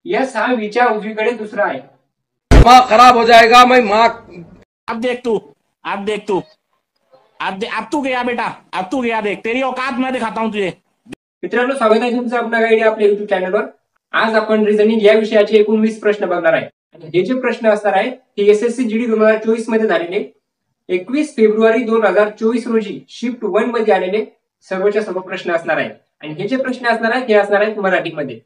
Yes हा वीच्या उजवीकडे दुसरा आहे. दिमाग खराब हो जाएगा. मैं माँ अब देख तू, अब देख तू, अब तू गया बेटा, अब तू गया. देख तेरी औकात मैं दिखाता हूँ तुझे. मित्रांनो, स्वागत आहे तुमचं आपल्या गाईड आपल्या युट्यूब चॅनलवर. आज आपण रिझनिंग या विषयाचे एकूण 20 प्रश्न बघणार आहे. हे जे प्रश्न असणार आहेत ते एसएससी जीडी 2024 मध्ये झालेले 21 फेब्रुवारी 2024 रोजी शिफ्ट 1 मध्ये आलेले सर्वच्या सर्व प्रश्न असणार आहेत. आणि हे जे प्रश्न असणार आहेत ते असणार आहेत मराठीमध्ये.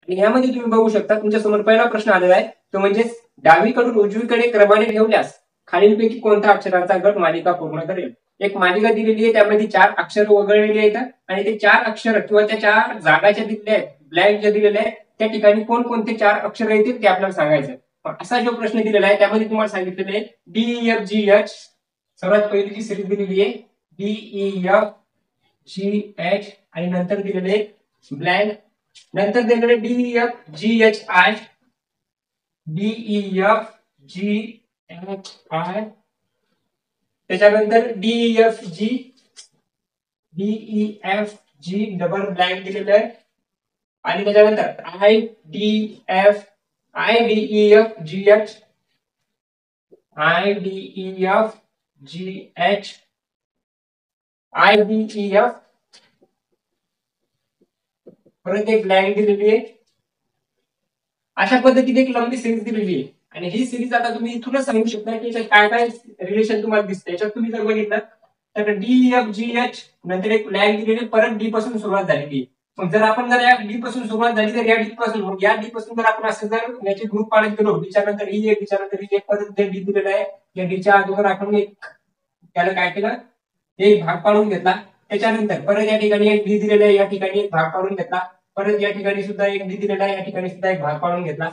आणि यामध्ये तुम्ही बघू शकता तुमच्या समोर पहिला प्रश्न आलेला आहे तो म्हणजे डावीकडून उजवीकडे क्रमाने ठेवल्यास खालीलपैकी कोणत्या अक्षरांचा गट मालिका पूर्ण करेल. एक मालिका दिलेली आहे, त्यामध्ये 4 अक्षर वगळलेली आहेत आणि ते 4 अक्षर किंवा त्या 4 जागा ज्या दिलेल्या आहेत, ब्लँक ज्या दिलेल्या आहेत, त्या ठिकाणी कोणकोणते 4 अक्षर येतील ते आपल्याला सांगायचं. असा जो प्रश्न दिलेला आहे त्यामध्ये तुम्हाला सांगितलेलं आहे DEFGH. सर्वात पहिली जी सिरीज दिलेली आहे DEFGH आणि नंतर दिलेले आहे ब्लँक. नंतर दिलेले DEFGHI, DEFGHI, त्याच्यानंतर DEFG डबल ब्लँक दिलेलं आहे आणि त्याच्यानंतर IDEFGH, IDEF परत एक ब्लँक दिलेली आहे. अशा पद्धतीने एक लंबी सिरीज दिलेली आहे आणि ही सिरीज आता तुम्ही इथूनच सांगू शकता की काय काय रिलेशन तुम्हाला दिसतं. याच्यात तुम्ही जर बघितलं तर DEFGH नंतर एक ब्लँक दिलेली, परत डी पासून सुरुवात झालेली. मग जर आपण जर या डी पासून सुरुवात झाली तर या डी पासून जर आपण असं जर याचे ग्रुप पाडत गेलो, डीच्या नंतर ही एक, डीच्या नंतर ही एक, परत डी दिलेला आहे, या डीच्या अगोदर आपण एक त्याला काय केलं, एक भाग पाडून घेतला. त्याच्यानंतर परत या ठिकाणी एक डी दिलेला आहे, या ठिकाणी एक भाग पाडून घेतला, परत या ठिकाणी सुद्धा एक डी दिलेला आहे, या ठिकाणी सुद्धा एक भाग पाडून घेतला.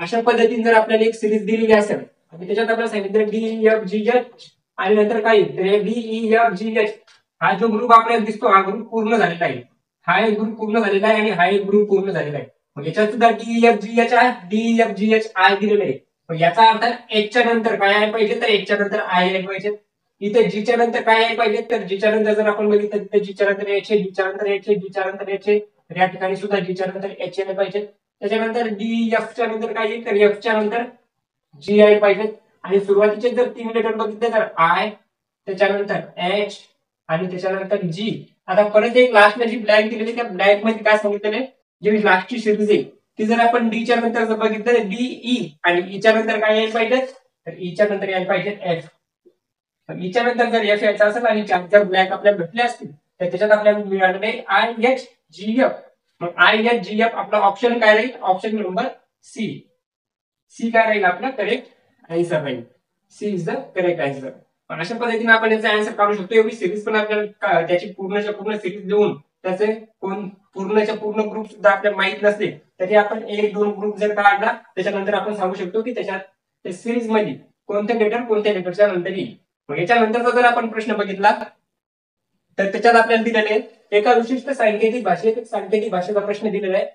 अशा पद्धतीने जर आपल्याला एक सिरीज दिलेली असेल आणि त्याच्यात आपल्याला सांगितलं DEFGH आणि नंतर काय DEFGH हा जो ग्रुप आपल्याला दिसतो हा ग्रुप पूर्ण झालेला आहे, हा एक ग्रुप पूर्ण झालेला आहे आणि हा एक ग्रुप पूर्ण झालेला आहे. मग याच्यात सुद्धा DEFGHI दिलेलं आहे. मग याचा अर्थ एचच्या नंतर काय आहे पाहिजे तर एचच्या नंतर आय आहे पाहिजे. इथे जीच्या नंतर काय आहे पाहिजे तर जीच्या नंतर जर आपण बघितलं तर जीच्या नंतर एच आहे, जीच्या नंतर एच आहे, जीच्या नंतर एच आहे, या ठिकाणी सुद्धा जीच्या नंतर एच आहे पाहिजे. त्याच्यानंतर DEFच्या नंतर काय येईल तर एफच्या नंतर GI पाहिजे. आणि सुरुवातीचे जर 3 लेटर बघितले तर आय, त्याच्यानंतर एच आणि त्याच्यानंतर जी. आता परत एक लास्टला जी ब्लँक दिलेली त्या ब्लँक मध्ये काय सांगितलेलं आहे, जी लास्टची सिरीज आहे ती जर आपण डीच्या नंतर जर बघितलं तर DE आणि ईच्या नंतर काय यायला पाहिजे तर ईच्या नंतर यायला पाहिजे एफ. ईच्या नंतर जर एफ यायचा असेल आणि जर ब्लँक आपल्याला भेटले असतील तर त्याच्यात आपल्याला मिळालेले IHGF. मग IHGF आपला ऑप्शन काय राहील, ऑप्शन नंबर सी. सी काय राहील आपला करेक्ट आन्सर राहील. C is the correct answer. अशा पद्धतीने आपण याचा आन्सर काढू शकतो. एवढी सिरीज पण आपल्याला त्याची पूर्णच्या पूर्ण सिरीज देऊन त्याचे पूर्णच्या पूर्ण ग्रुप सुद्धा आपल्याला माहित नसले तरी आपण 1-2 ग्रुप जर काढला त्याच्यानंतर आपण सांगू शकतो की त्याच्यात सिरीज मध्ये कोणत्या लेटरच्या नंतर येईल. मग याच्यानंतरचा जर आपण प्रश्न बघितला तर त्याच्यात आपल्याला दिलेले एका विशिष्ट सांकेतिक भाषेचा प्रश्न दिलेला आहे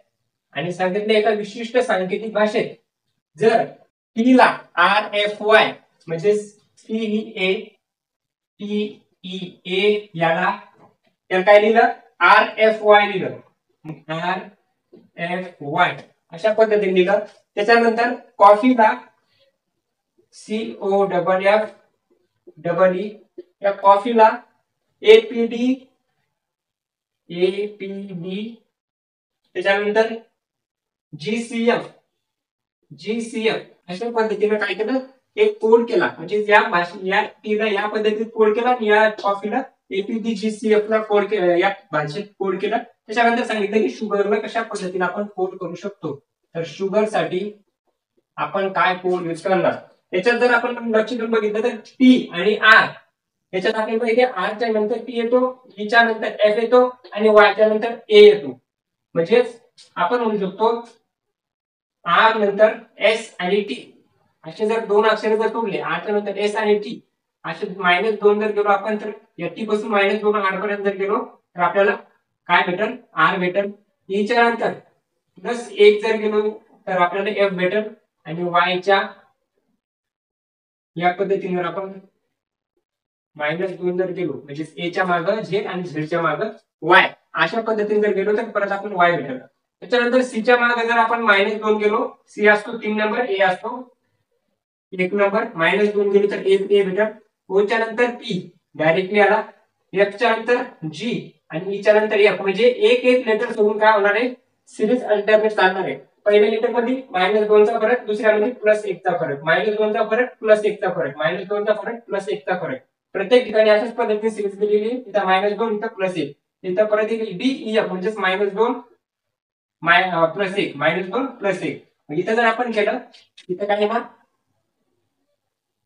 आणि सांगितले एका विशिष्ट सांकेतिक भाषेत जर टी ला RFY म्हणजे CEA याला काय लिहिलं RFY लिहिलं, RFY अशा पद्धतीने लिहिलं. त्याच्यानंतर कॉफीला COFFE या कॉफीला APD, त्याच्यानंतर GCF अशा पद्धतीने काय केलं एक कोड केला. म्हणजे या टीला या पद्धतीत कोड केला आणि या कॉफीला APD GCF ला कोड केला, या भाषेत कोड केला. त्याच्यानंतर सांगितलं की शुगरला कशा पद्धतीने आपण कोड करू शकतो. तर शुगर साठी आपण काय कोड यूज करणार. याच्यात जर आपण लक्ष देऊन बघितलं तर P आणि R याच्यात आपल्याला इथे R च्या नंतर P येतो, E च्या नंतर F येतो आणि Y च्या नंतर A येतो. म्हणजे आपण म्हणू शकतो R नंतर S आणि T असे जर 2 अक्षर जर सोडले, R च्या नंतर S आणि T असे -2 जर गेलो आपण तर या T पासून -2 R पर्यंत जर गेलो तर आपल्याला काय भेटेल R भेटेल. E च्या नंतर +1 जर गेलो तर आपल्याला F भेटेल आणि Y च्या या पद्धतीने आपण -2 जर गेलो म्हणजे A च्या मागे Z आणि Z च्या मागे Y अशा पद्धतीने जर गेलो तर परत आपण Y भेटेल. त्याच्यानंतर सीच्या मागे जर आपण -2 गेलो, सी असतो 3 नंबर, ए असतो 1 नंबर, -2 गेलो तर ए भेटल. ओच्या नंतर पी डायरेक्टली आला, एफ च्या नंतर जी आणि ई च्या नंतर एफ, म्हणजे एक एक लेटर सोडून काय होणार आहे, सिरीज अल्टरनेट चालणार आहे. पहिल्या लेटर मध्ये -2 चा फरक, दुसऱ्यामध्ये +1 चा फरक, -2 चा फरक +1 चा फरक, -2 चा फरक +1 चा फरक. प्रत्येक ठिकाणी अशाच पद्धतीने सिरीज दिलेली, इथं -2 इथं +1, इथं परत डी ई एफ म्हणजे -2 +1 -2 +1. इथं जर आपण केलं, इथं काय येणार,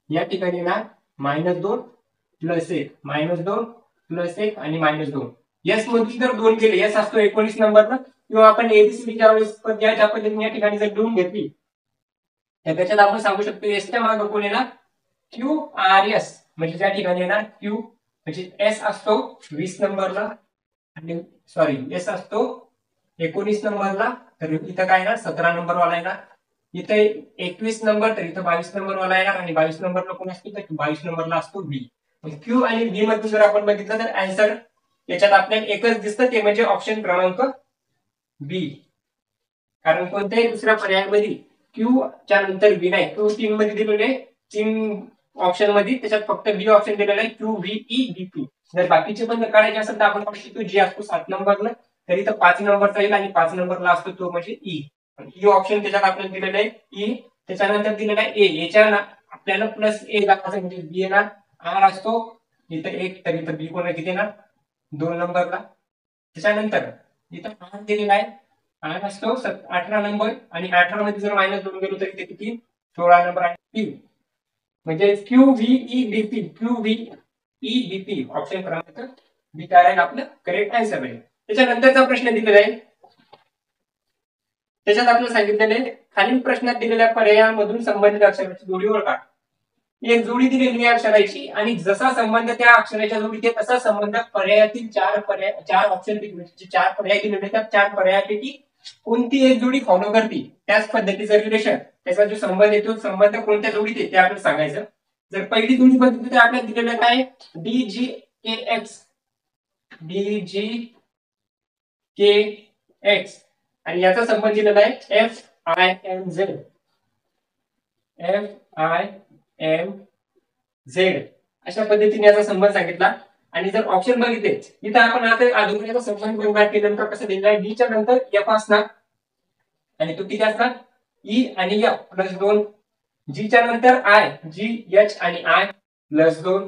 या ठिकाणी येणार -2 +1 -2 +1 आणि -2. एस मध्ये जर 2 केले, एस असतो 19 नंबरला, किंवा आपण एबीसीडी ज्या वेळेस ज्या पद्धतीने या ठिकाणी जर लिहून घेतली, तर त्याच्यात आपण सांगू शकतो एसच्या मागे कोण येणार, क्यू आर एस, म्हणजे त्या ठिकाणी येणार क्यू, म्हणजे एस असतो 20 नंबरला आणि सॉरी एस असतो 19 नंबरला, तर इथं काय येणार 17 नंबर वाला येणार. इथे 21 नंबर, तर इथं 22 नंबर वाला येणार, आणि 22 नंबरला कोण असतो, तर 22 नंबरला असतो बी. क्यू आणि बी मध्ये जर आपण बघितलं तर आन्सर याच्यात आपल्याला एकच दिसतं, ते म्हणजे ऑप्शन क्रमांक बी. कारण कोणत्याही दुसऱ्या पर्यायामध्ये क्यू च्या नंतर बी नाही. क्यू 3 मध्ये दिलेले 3 ऑप्शन मध्ये, त्याच्यात फक्त बी ऑप्शन दिलेला आहे, Q V E B P. जर बाकीचे पण काढायचे असेल तर आपण पाहू शकतो, जी असतो 7 नंबरला, तर इथं 5 नंबरचा येईल आणि 5 नंबरला असतो तो म्हणजे ई. ई ऑप्शन त्याच्यात आपल्याला दिलेलं आहे ई, त्याच्यानंतर दिलेला आहे ए, याच्या आपल्याला +A दाखवायचं म्हणजे बी येणार. आर असतो इथं 1, तर इथं बी कोण किती येणार 2 नंबरला. त्याच्यानंतर इथं आर दिलेला आहे, आर असतो 18 नंबर, आणि 18 मध्ये जर -2 गेलो तर इथे किती 16 नंबर आहे पी, म्हणजे Q V E B P, Q V E B P option क्रमांक बी काय राहील आपलं करेक्ट आन्सर आहे. त्याच्यानंतरचा प्रश्न दिलेला आहे, त्याच्यात आपल्याला सांगितलेले खालील प्रश्नात दिलेल्या पर्यायांमधून संबंधित अक्षराची जोडी ओळखा. एक जोडी दिलेली आहे अक्षराची, आणि जसा संबंध त्या अक्षराच्या जोडीत आहे तसा संबंध पर्यायातील 4 ऑप्शन पैकी 4 पर्याय दिलेले, त्या 4 पर्यायापैकी कोणती एक जोडी फॉलो करते, त्याच पद्धतीचं रिलेशन, त्याचा जो संबंध येतो, संबंध कोणत्या जोडीत आहे ते आपल्याला सांगायचं. जर पहिली जोडी बघितली तर आपल्याला दिलेलं काय, D G K X, D G K X, आणि याचा संबंध दिलेला आहे F I M Z, F I M Z, अशा पद्धतीने याचा संबंध सांगितला. आणि जर ऑप्शन बघितले, इथं आपण आता अजून याचा संबंध बघणार केल्यानंतर कसं दिलेला आहे, डी च्या नंतर एफ असणार, आणि तो किती असणार ई आणि एफ +2, जी च्या नंतर आय, जी एच आणि आय +2,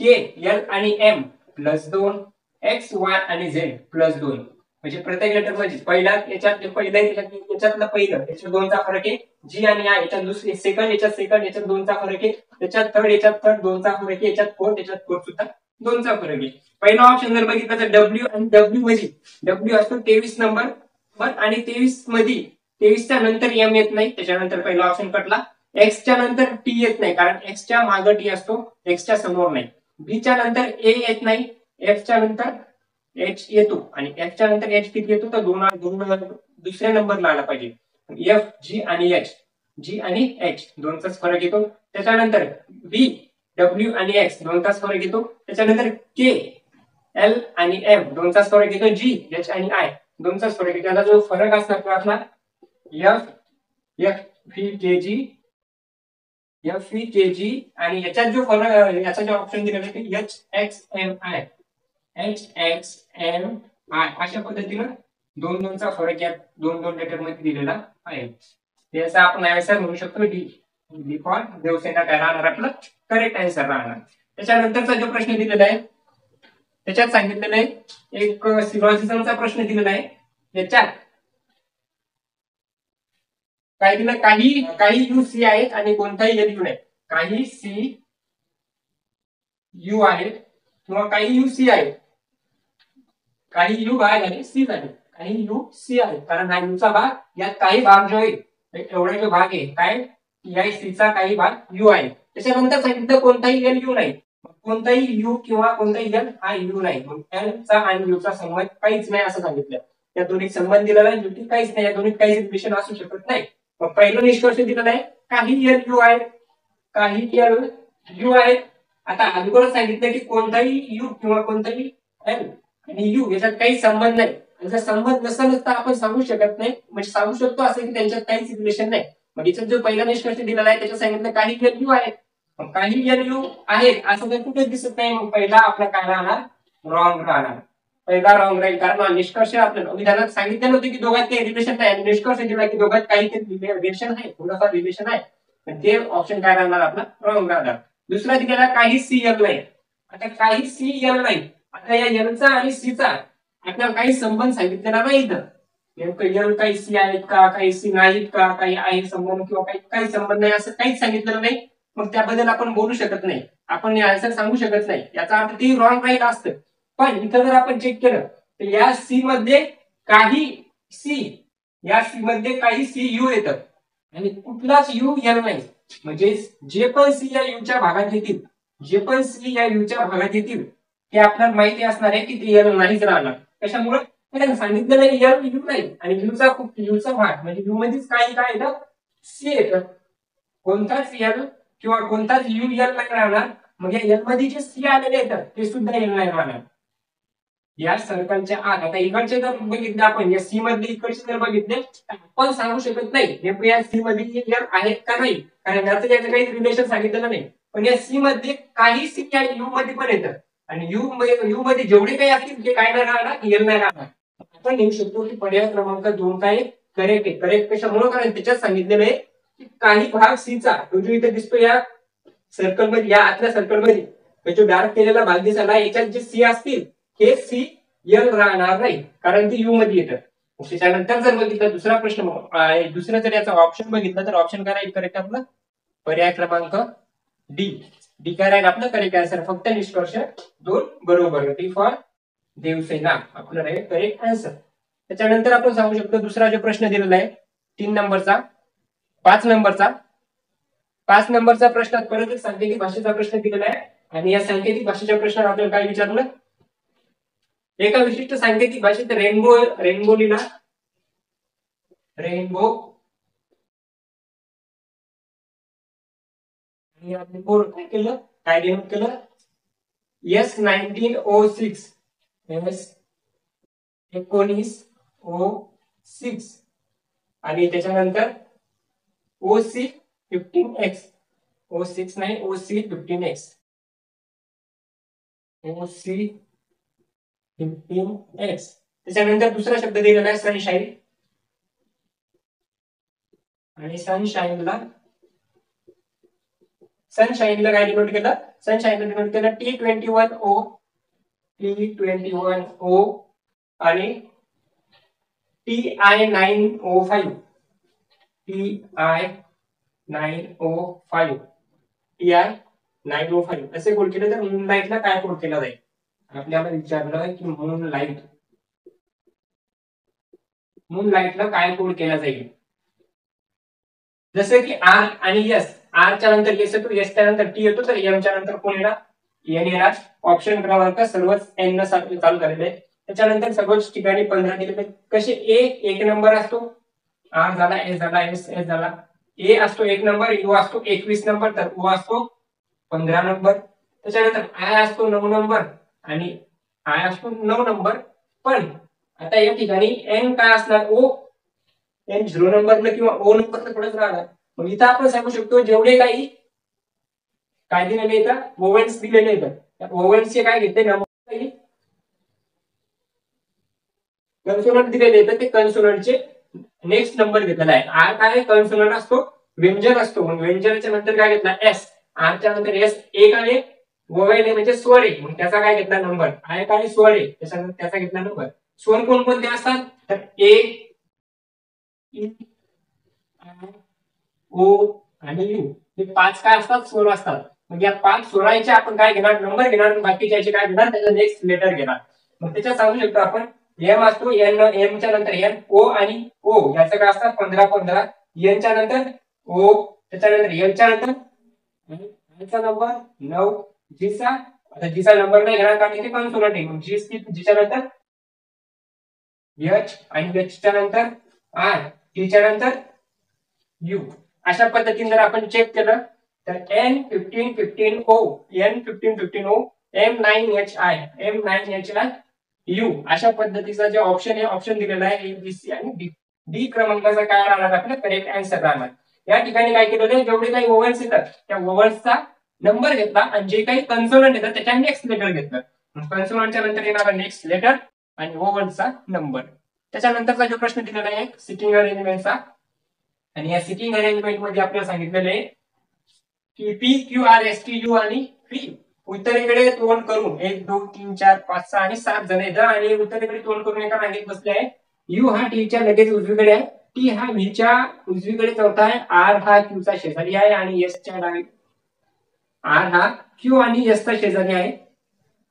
के एल आणि एम +2, एक्स वाय आणि झेड +2. म्हणजे प्रत्येक लेटर मध्ये पहिला याच्यात पहिला याच्यातलं पहिलं याच्यात 2 चा फरक आहे, जी आणि आय याच्यात दुसरे सेकंड याच्यात 2 चा फरक आहे, त्याच्यात थर्ड 2 चा फरक आहे, याच्यात फोर्थ सुद्धा 2 चा फरक आहे. पहिला ऑप्शन जर बघितला तर डब्ल्यू, आणि डब्ल्यू मध्ये डब्ल्यू असतो 23 नंबर वर, आणि 23 मध्ये 23 च्या नंतर एम येत नाही, त्याच्यानंतर पहिला ऑप्शन कटला. एक्स च्या नंतर टी येत नाही, कारण एक्स च्या मागे टी असतो, एक्स च्या समोर नाही. बी च्या नंतर ए येत नाही, एफ च्या नंतर एच येतो, आणि एफ च्या नंतर एच किती येतो तर दुसऱ्या नंबरला आला पाहिजे. एफ जी आणि एच, जी आणि एच 2 चाच फरक येतो. त्याच्यानंतर बी डब्ल्यू आणि एक्स 2 चाच फरक येतो. त्याच्यानंतर के एल आणि एम 2 चाच फरक येतो. जी एच आणि आय 2 चाच फरक येतो. त्याला जो फरक असणार तो असणार F F V K G, F V K G, आणि याच्यात जो फरक, याचा जो ऑप्शन दिलेला आहे H X M I, H X M I, अशा पद्धतीनं 2 चा फरक या 2 लेटर मध्ये दिलेला आहे. त्याचा आपण आन्सर म्हणू शकतो डी, डी फॉर देवसेना काय राहणार आपलं करेक्ट आन्सर राहणार. त्याच्यानंतरचा जो प्रश्न दिलेला आहे त्याच्यात सांगितलेलं आहे एक सिलॉजिझमचा प्रश्न दिलेला आहे. याच्यात काय दिलं, काही यू सी आहेत आणि कोणताही एल यू नाही. काही सी यू आहेत किंवा काही यू सी आहेत, काही यू बाय झाले सी झाले, काही यू सी आहेत, कारण हा यूचा भाग यात काही भाग जो आहे एवढा जो भाग आहे काय या सी चा काही भाग यू आहे. त्याच्यानंतर सांगितलं कोणताही एल यू नाही, कोणताही यू किंवा कोणताही एल हा यू नाही, मग एल चा आणि यू चा संबंध काहीच नाही असं सांगितलं. या दोन्ही संबंध दिलेला आहे, युती काहीच नाही, या दोन्हीत काही रिलेशन असू शकत नाही. मग पहिलं निष्कर्ष दिलेला आहे काही एल यू आहेत, काही एल यू आहेत. आता अगोदर सांगितलं की कोणताही यू किंवा कोणताही एल आणि यू याच्यात काही संबंध नाही, जर संबंध नसेल तर आपण सांगू शकत नाही, म्हणजे सांगू शकतो असं की त्यांच्यात काहीच रिलेशन नाही. मग इथे जो पहिला निष्कर्ष दिलेला आहे त्याच्यात सांगितलं काही एन आहेत, काही एन आहेत असं तर कुठेच दिसत नाही. मग पहिला आपला काय राहणार, रॉंग राहणार. पहिला रॉंग राहील, कारण निष्कर्ष आपल्याला विधानात सांगितलं नव्हतं की दोघात काही रिलेशन नाही, निष्कर्ष दिला की दोघात काहीतरी रिलेशन आहे, थोडंफार रिलेशन आहे. ते ऑप्शन काय राहणार आपला, रॉंग राहणार. दुसरा दिलेला काही सी एल नाही. आता काही सी एल नाही, आता या एलचा आणि सीचा आपल्याला काही संबंध सांगितलेला नाही इथं. नेमकं एल काही सी आहेत का, काही सी नाहीत का, काही आहे संबंध किंवा काही संबंध नाही असं काहीच सांगितलेलं नाही. मग त्याबद्दल आपण बोलू शकत नाही, आपण आन्सर सांगू शकत नाही. याचा अर्थ ते रॉंग राहील असतं. पण इथं जर आपण चेक केलं तर या सी मध्ये काही सी, या सी मध्ये काही सी यू येतात आणि कुठलाच यू एल नाही. म्हणजे जे पण सी या यूच्या भागात येतील, जे पण सी या यूच्या भागात येतील ते आपल्याला माहिती असणार आहे की ते एल नाहीच राहणार. कशामुळे, कारण सांगितलं नाही एल यू नाही, आणि यूचा भाग म्हणजे यू मध्येच काही काय येतं, सी येतं. कोणताच एल किंवा कोणताच यू एल नाही राहणार. मग या एल मध्ये जे सी आलेले येतात ते सुद्धा एल नाही राहणार या सर्कलच्या आत. आता इकडचे जर बघितले आपण, या सी मध्ये इकडचे जर बघितले आपण सांगू शकत नाही नेमकं या सी मध्ये एल आहेत का नाही, कारण याचं काही रिलेशन सांगितलेलं नाही. पण या सी मध्ये काही सी या यू मध्ये पण येतात, आणि यू मध्ये जेवढे काही असतील ते काय नाही राहणार, एल नाही राहणार. आपण लिहू शकतो की पर्याय क्रमांक 2 काय करेक्ट आहे. करेक्ट कशामुळे, कारण त्याच्यात सांगितलेलं आहे की काही भाग सीचा जो इथे दिसतो या सर्कल मध्ये, या आतल्या सर्कल मध्ये जो डार्क केलेला भाग दिसला याच्यात जे सी असतील हे सी एल राहणार नाही, कारण ते यू मध्ये येतं. त्याच्यानंतर जर बघितलं दुसरा प्रश्न, दुसरा जर याचा ऑप्शन बघितलं तर ऑप्शन काय राहील करेक्ट आपलं, पर्याय क्रमांक डी. डी काय राहील आपलं करेक्ट आन्सर. फक्त निष्कर्ष 2 बरोबर. डी फॉर देवसेना आपलं राहील करेक्ट आन्सर. त्याच्यानंतर आपण सांगू शकतो दुसरा जो प्रश्न दिलेला आहे 3 नंबरचा, 5 नंबरचा, 5 नंबरचा प्रश्नात परत एक सांकेतिक भाषेचा प्रश्न दिलेला आहे. आणि या सांकेतिक भाषेच्या प्रश्नात आपल्याला काय विचारलं, एका विशिष्ट सांकेतिक भाषेत रेनबो लिहिला, रेनबो आणि आपण बोर्ड काय केलं, काय डिनोट केलं, S1906, S1906 आणि त्याच्यानंतर OC15X, O6 नाही OC15X, OC15X. त्याच्यानंतर दुसरा शब्द दिलेला आहे सनशाईन, आणि सनशाईनला काय डिनोट केलं, सनशाईनला डिनोट केलं T21O, T21O आणि TI905, TI905 असे कोड केले तर मूनलाईटला काय कोड केला जाईल. आपल्याला विचारलं की मूनलाईटला काय कोड केला जाईल. जसे की आर आणि एस, आर च्या नंतर एस येतो, एस च्या नंतर टी येतो, तर एम च्या नंतर कोण येणार, एन येणार. ऑप्शन क्रमांक सर्वच एन न चालू झालेले आहे. त्याच्यानंतर सर्वच ठिकाणी 15 दिलेले. कसे एक नंबर असतो, आर झाला, एस झाला, एस झाला, ए असतो 1 नंबर, यू असतो 21 नंबर, तर ओ असतो 15 नंबर. त्याच्यानंतर आय असतो 9 नंबर आणि आय असतो 9 नंबर. पण आता या ठिकाणी एन काय असणार, ओ, एन 0 नंबरला किंवा ओ नंबरला थोडंच राहणार. मग इथं आपण सांगू शकतो जेवढे काही काय दिलेले येतात, वोवेल्स दिलेले येतात, त्या वोवेल्सचे काय घेतले नंबर, कन्सोनंट दिलेले येतात, ते कन्सोनंटचे नेक्स्ट नंबर घेतलेला आहे. आर काय कन्सोनंट असतो, व्यंजन असतो, मग व्यंजनाच्या नंतर काय घेतला एस, आर च्या नंतर एस एक आहे, वोवेल आहे म्हणजे स्वर आहे, मग त्याचा काय घेतला नंबर, आय काय स्वर आहे त्याच्यानंतर त्याचा घेतला नंबर. स्वर कोणकोणते असतात, तर ए, ई, आय, ओ आणि यू, हे 5 काय असतात, स्वर असतात. मग या 5 स्वरांचे आपण काय घेणार, नंबर घेणार, बाकीचे काय घेणार, त्याचा नेक्स्ट लेटर घेणार. मग त्याच्यात सांगू शकतो आपण एम असतो, एम च्या नंतर एन, ओ आणि ओ याचं काय असतात 15 एन च्या नंतर ओ, त्याच्यानंतर एल च्या नंतर चा नंबर 9, जीचा, आता जीचा नंबर नाही घेणार कारण इथे कन्सोनंट आहे, मग जीच्या नंतर एच आणि एच च्या नंतर आय, टी च्या नंतर यू. अशा पद्धतीने जर आपण चेक केलं तर N1515O, N1515O, M9HI यू अशा पद्धतीचा जे ऑप्शन आहे ऑप्शन दिलेला आहे ABC आणि डी. डी क्रमांकाचा काय राहणार आपला करेक्ट आन्सर राहणार. या ठिकाणी काय केलेलं आहे जेवढे काही वोवेल्स येतात त्या वोवेल्सचा नंबर घेतला आणि जे काही कन्सोनंट येतात त्याच्या नेक्स्ट लेटर घेतलं. कन्सोनंटच्या नंतर येणारा नेक्स्ट लेटर आणि वोवेल्सचा नंबर. त्याच्यानंतरचा जो प्रश्न दिलेला आहे सिटिंग अरेंजमेंटचा आणि या सिटिंग अरेंजमेंट मध्ये आपल्याला सांगितलेलं आहे की PQRSTU आणि P उत्तरेकडे तोंड करून 1 2 3 4 5 6 आणि 7 जण आहेत आणि उत्तरेकडे तोंड करून एका रांगेत बसले आहे. यू हा टीच्या लगेच उजवीकडे आहे, टी हा व्हीच्या उजवीकडे चौथा आहे, आर हा क्यूचा शेजारी आहे आणि एसच्या डावी आर हा क्यू आणि एसचा शेजारी आहे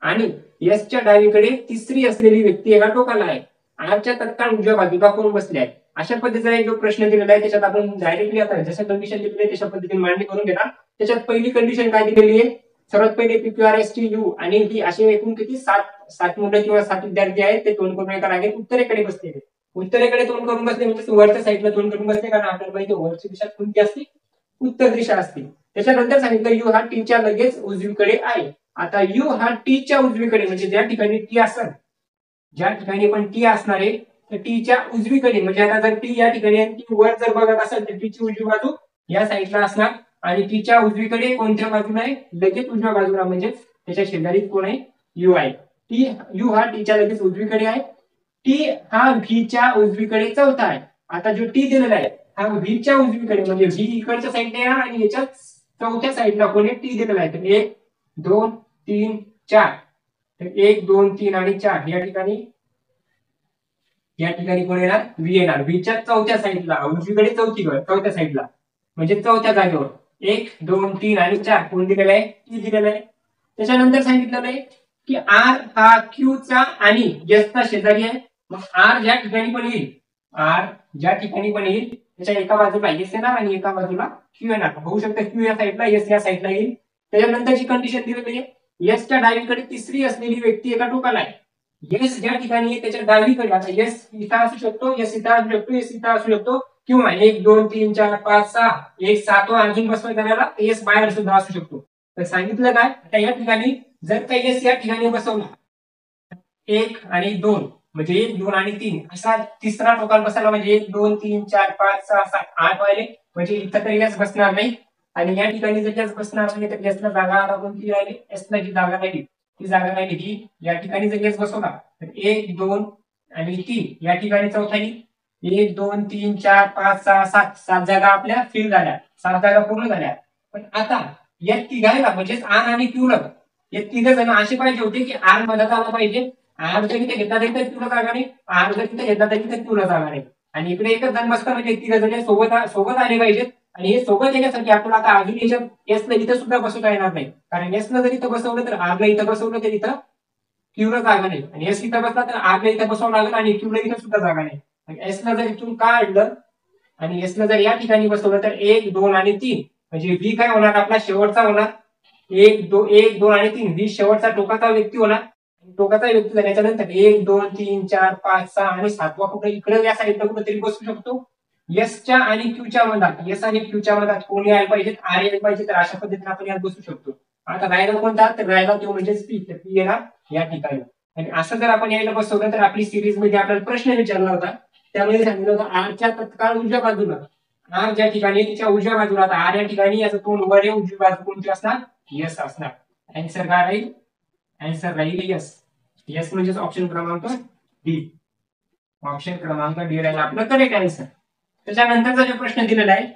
आणि एसच्या डावीकडे तिसरी असलेली व्यक्ती एका टोकाला आहे. आरच्या तत्काळ उजव्या बाजूला कोण बसले आहे. अशा पद्धतीचा एक जो प्रश्न दिलेला आहे त्याच्यात आपण डायरेक्टली आता जसं कंडिशन दिलेली आहे तशा पद्धतीने मांडणी करून घेणार. त्याच्यात पहिली कंडिशन काय दिलेली आहे सर्वात पहिले PQRSTU आणि ही असे एकूण किती 7 मुलं किंवा 7 विद्यार्थी आहेत ते तोंड करून एका रांगेत उत्तरेकडे बसलेले. उत्तरेकडे तोंड करून बसले म्हणजे वरच्या साईडला तोंड करून बसले कारण आपल्याला माहिती वरची दिशा कोणती असते उत्तर दिशा असते. त्याच्यानंतर सांगितलं यू हा टीच्या लगेच उजवीकडे आहे. आता यू हा टीच्या उजवीकडे म्हणजे ज्या ठिकाणी टी असेल ज्या ठिकाणी पण टी असणार आहे तर टीच्या उजवीकडे म्हणजे आता जर टी या ठिकाणी टी वर जर बघत असेल तर टीची उजवी बाजू या साईडला असणार आणि टीच्या उजवीकडे कोणत्या बाजूला आहे लगेच उजव्या बाजूला म्हणजे त्याच्या शेजारी कोण आहे यू आहे. टी यू हा टीच्या लगेच उजवीकडे आहे, टी हा व्हीच्या उजवीकडे चौथा आहे. आता जो टी दिलेला आहे हा व्हीच्या उजवीकडे म्हणजे व्ही इकडच्या साईडने आहे आणि याच्या चौथ्या साईडला कोणी टी दिलेला आहे तर 1 2 3 4 तर 1 2 3 आणि 4 या ठिकाणी कोण येणार व्ही येणार. व्हीच्या चौथ्या साईडला उजवीकडे चौथ्या साईडला म्हणजे चौथ्या जागेवर 1 2 3 आणि 4 कोण दिलेला आहे टी दिलेला आहे. त्याच्यानंतर सांगितलेलं आहे की आर हा क्यूचा आणि एसचा शेजारी आहे. मग आर ज्या ठिकाणी पण येईल त्याच्या एका बाजूला एस येणार आणि एका बाजूला क्यू येणार. होऊ शकतं क्यू या साईडला एस या साईडला येईल. त्याच्यानंतरची कंडिशन दिलेली आहे एसच्या डावीकडे तिसरी असलेली व्यक्ती एका टोकाला आहे. एस ज्या ठिकाणी आहे त्याच्या डावीकडे आता एस इथं असू शकतो, एस इथं असू शकतो, एस इथं असू शकतो किंवा 1 2 3 4 5 6 एक 7वा अर्जुन बसवा करायला एस बाहेर सुद्धा असू शकतो. तर सांगितलं काय आता या ठिकाणी जर काही एस या ठिकाणी बसवला 1 आणि 2 म्हणजे 1 2 आणि 3 असा तिसरा टोकाला बसायला म्हणजे 1 2 3 4 5 6 7 8 वाले म्हणजे इथं तरी एस बसणार नाही आणि या ठिकाणी जर एस बसणार नाही तर एसला जागा कोणती राहिली एसला जी जागा राहिली ती जागा राहिली ही या ठिकाणी जर एस बसवला तर 1 2 आणि 3 या ठिकाणी चौथा येईल 1 2 3 4 5 6 7 जागा आपल्या फिल झाल्या 7 जागा पूर्ण झाल्या. पण आता या तिघांना म्हणजेच आर आणि क्यू ला हे तिघ जण असे पाहिजे होते की आर मधात आला पाहिजे. आर जर इथे घेतला तरी क्यूला जागा नाही, आर जर इथे घेतला तरी क्यूला जागा नाही आणि इकडे एकच जण बसता म्हणजे तिघ जण सोबत आले पाहिजेत. आणि हे सोबत येण्यासाठी आपल्याला आता अजून याच्यात एसला इथं सुद्धा बसवता येणार नाही कारण एसला जर इथं बसवलं तर आरला इथं बसवलं तर इथं क्यूला जागा नाही आणि एस इथं बसला तर आरला इथं बसवावं लागेल आणि क्यूला इथं सुद्धा जागा नाही. एसला जर इथून काढलं आणि एसला जर या ठिकाणी बसवलं तर 1 2 आणि 3 म्हणजे व्ही काय होणार आपला शेवटचा होणार 1 2 आणि 3 व्ही शेवटचा टोकाचा व्यक्ती होणार. टोकाचा व्यक्ती झाल्याच्या नंतर 1 2 3 4 5 6 आणि 7वा कुठे इकडे या साईडला कुठेतरी बसू शकतो. एसच्या आणि क्यूच्या मधात एस आणि क्यूच्या मधात कोण यायला पाहिजे आर यायला पाहिजे तर अशा पद्धतीने आपण यात बसू शकतो. आता राहिला कोणता तर राहिला तो म्हणजे पी तर पी येणार या ठिकाणी आणि असं जर आपण यायला बसवलं तर आपली सिरीज मध्ये आपल्याला प्रश्न विचारला होता त्यामध्ये सांगितलं होतं आरच्या तत्काळ उजव्या बाजूला आर ज्या ठिकाणी तिच्या उजव्या बाजूला आता आर या ठिकाणी याचं तोंड वर आहे उजवी बाजू कोणती असणार यस असणार. आन्सर काय राहील आन्सर राहील यस. यस म्हणजे ऑप्शन क्रमांक डी. ऑप्शन क्रमांक डी राहील आपलं करेक्ट आन्सर. त्याच्यानंतरचा जो प्रश्न दिलेला आहे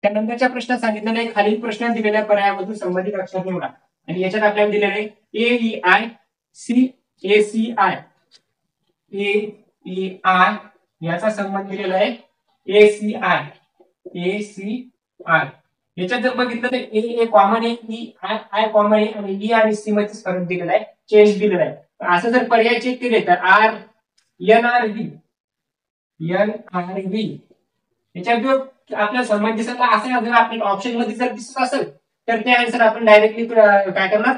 त्यानंतरच्या प्रश्नात सांगितलेलं आहे खालील प्रश्न दिलेल्या पर्यायामधून संबंधित अक्षर निवडा आणि याच्यात आपल्याला दिलेलं आहे AEI CACI AEI याचा संबंध दिलेला आहे ACI याच्यात जर बघितलं तर ए कॉमन आहे I कॉमन आहे आणि E आणि C मध्ये फरक दिलेला आहे चेंज दिलेला आहे. असं जर पर्याय चेक केले तर NRV याच्यात जो आपल्या संबंध दिसत असेल जर आपल्या ऑप्शन मध्ये जर दिसत असेल तर ते आन्सर आपण डायरेक्टली काय करणार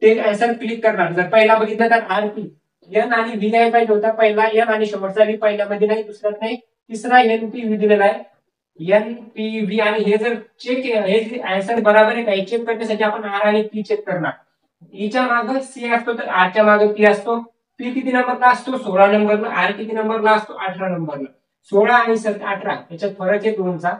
ते आन्सर क्लिक करणार. जर पहिला बघितलं तर RP एन आणि व्ही नाही पाहिजे होता पहिला एन आणि शेवटचा व्ही पहिल्यामध्ये नाही दुसऱ्यात नाही तिसरा NPV दिलेला आहे NPV आणि हे जर चेक हे आन्सर बरोबर आहे काही चेक करण्यासाठी आपण आर आणि पी चेक करणार. ईच्या मागे सी असतो तर आरच्या मागे पी असतो पी किती नंबरला असतो 16 नंबरला, आर किती नंबरला असतो 18 नंबरला. 16 आणि 18 याच्यात फरक आहे 2चा.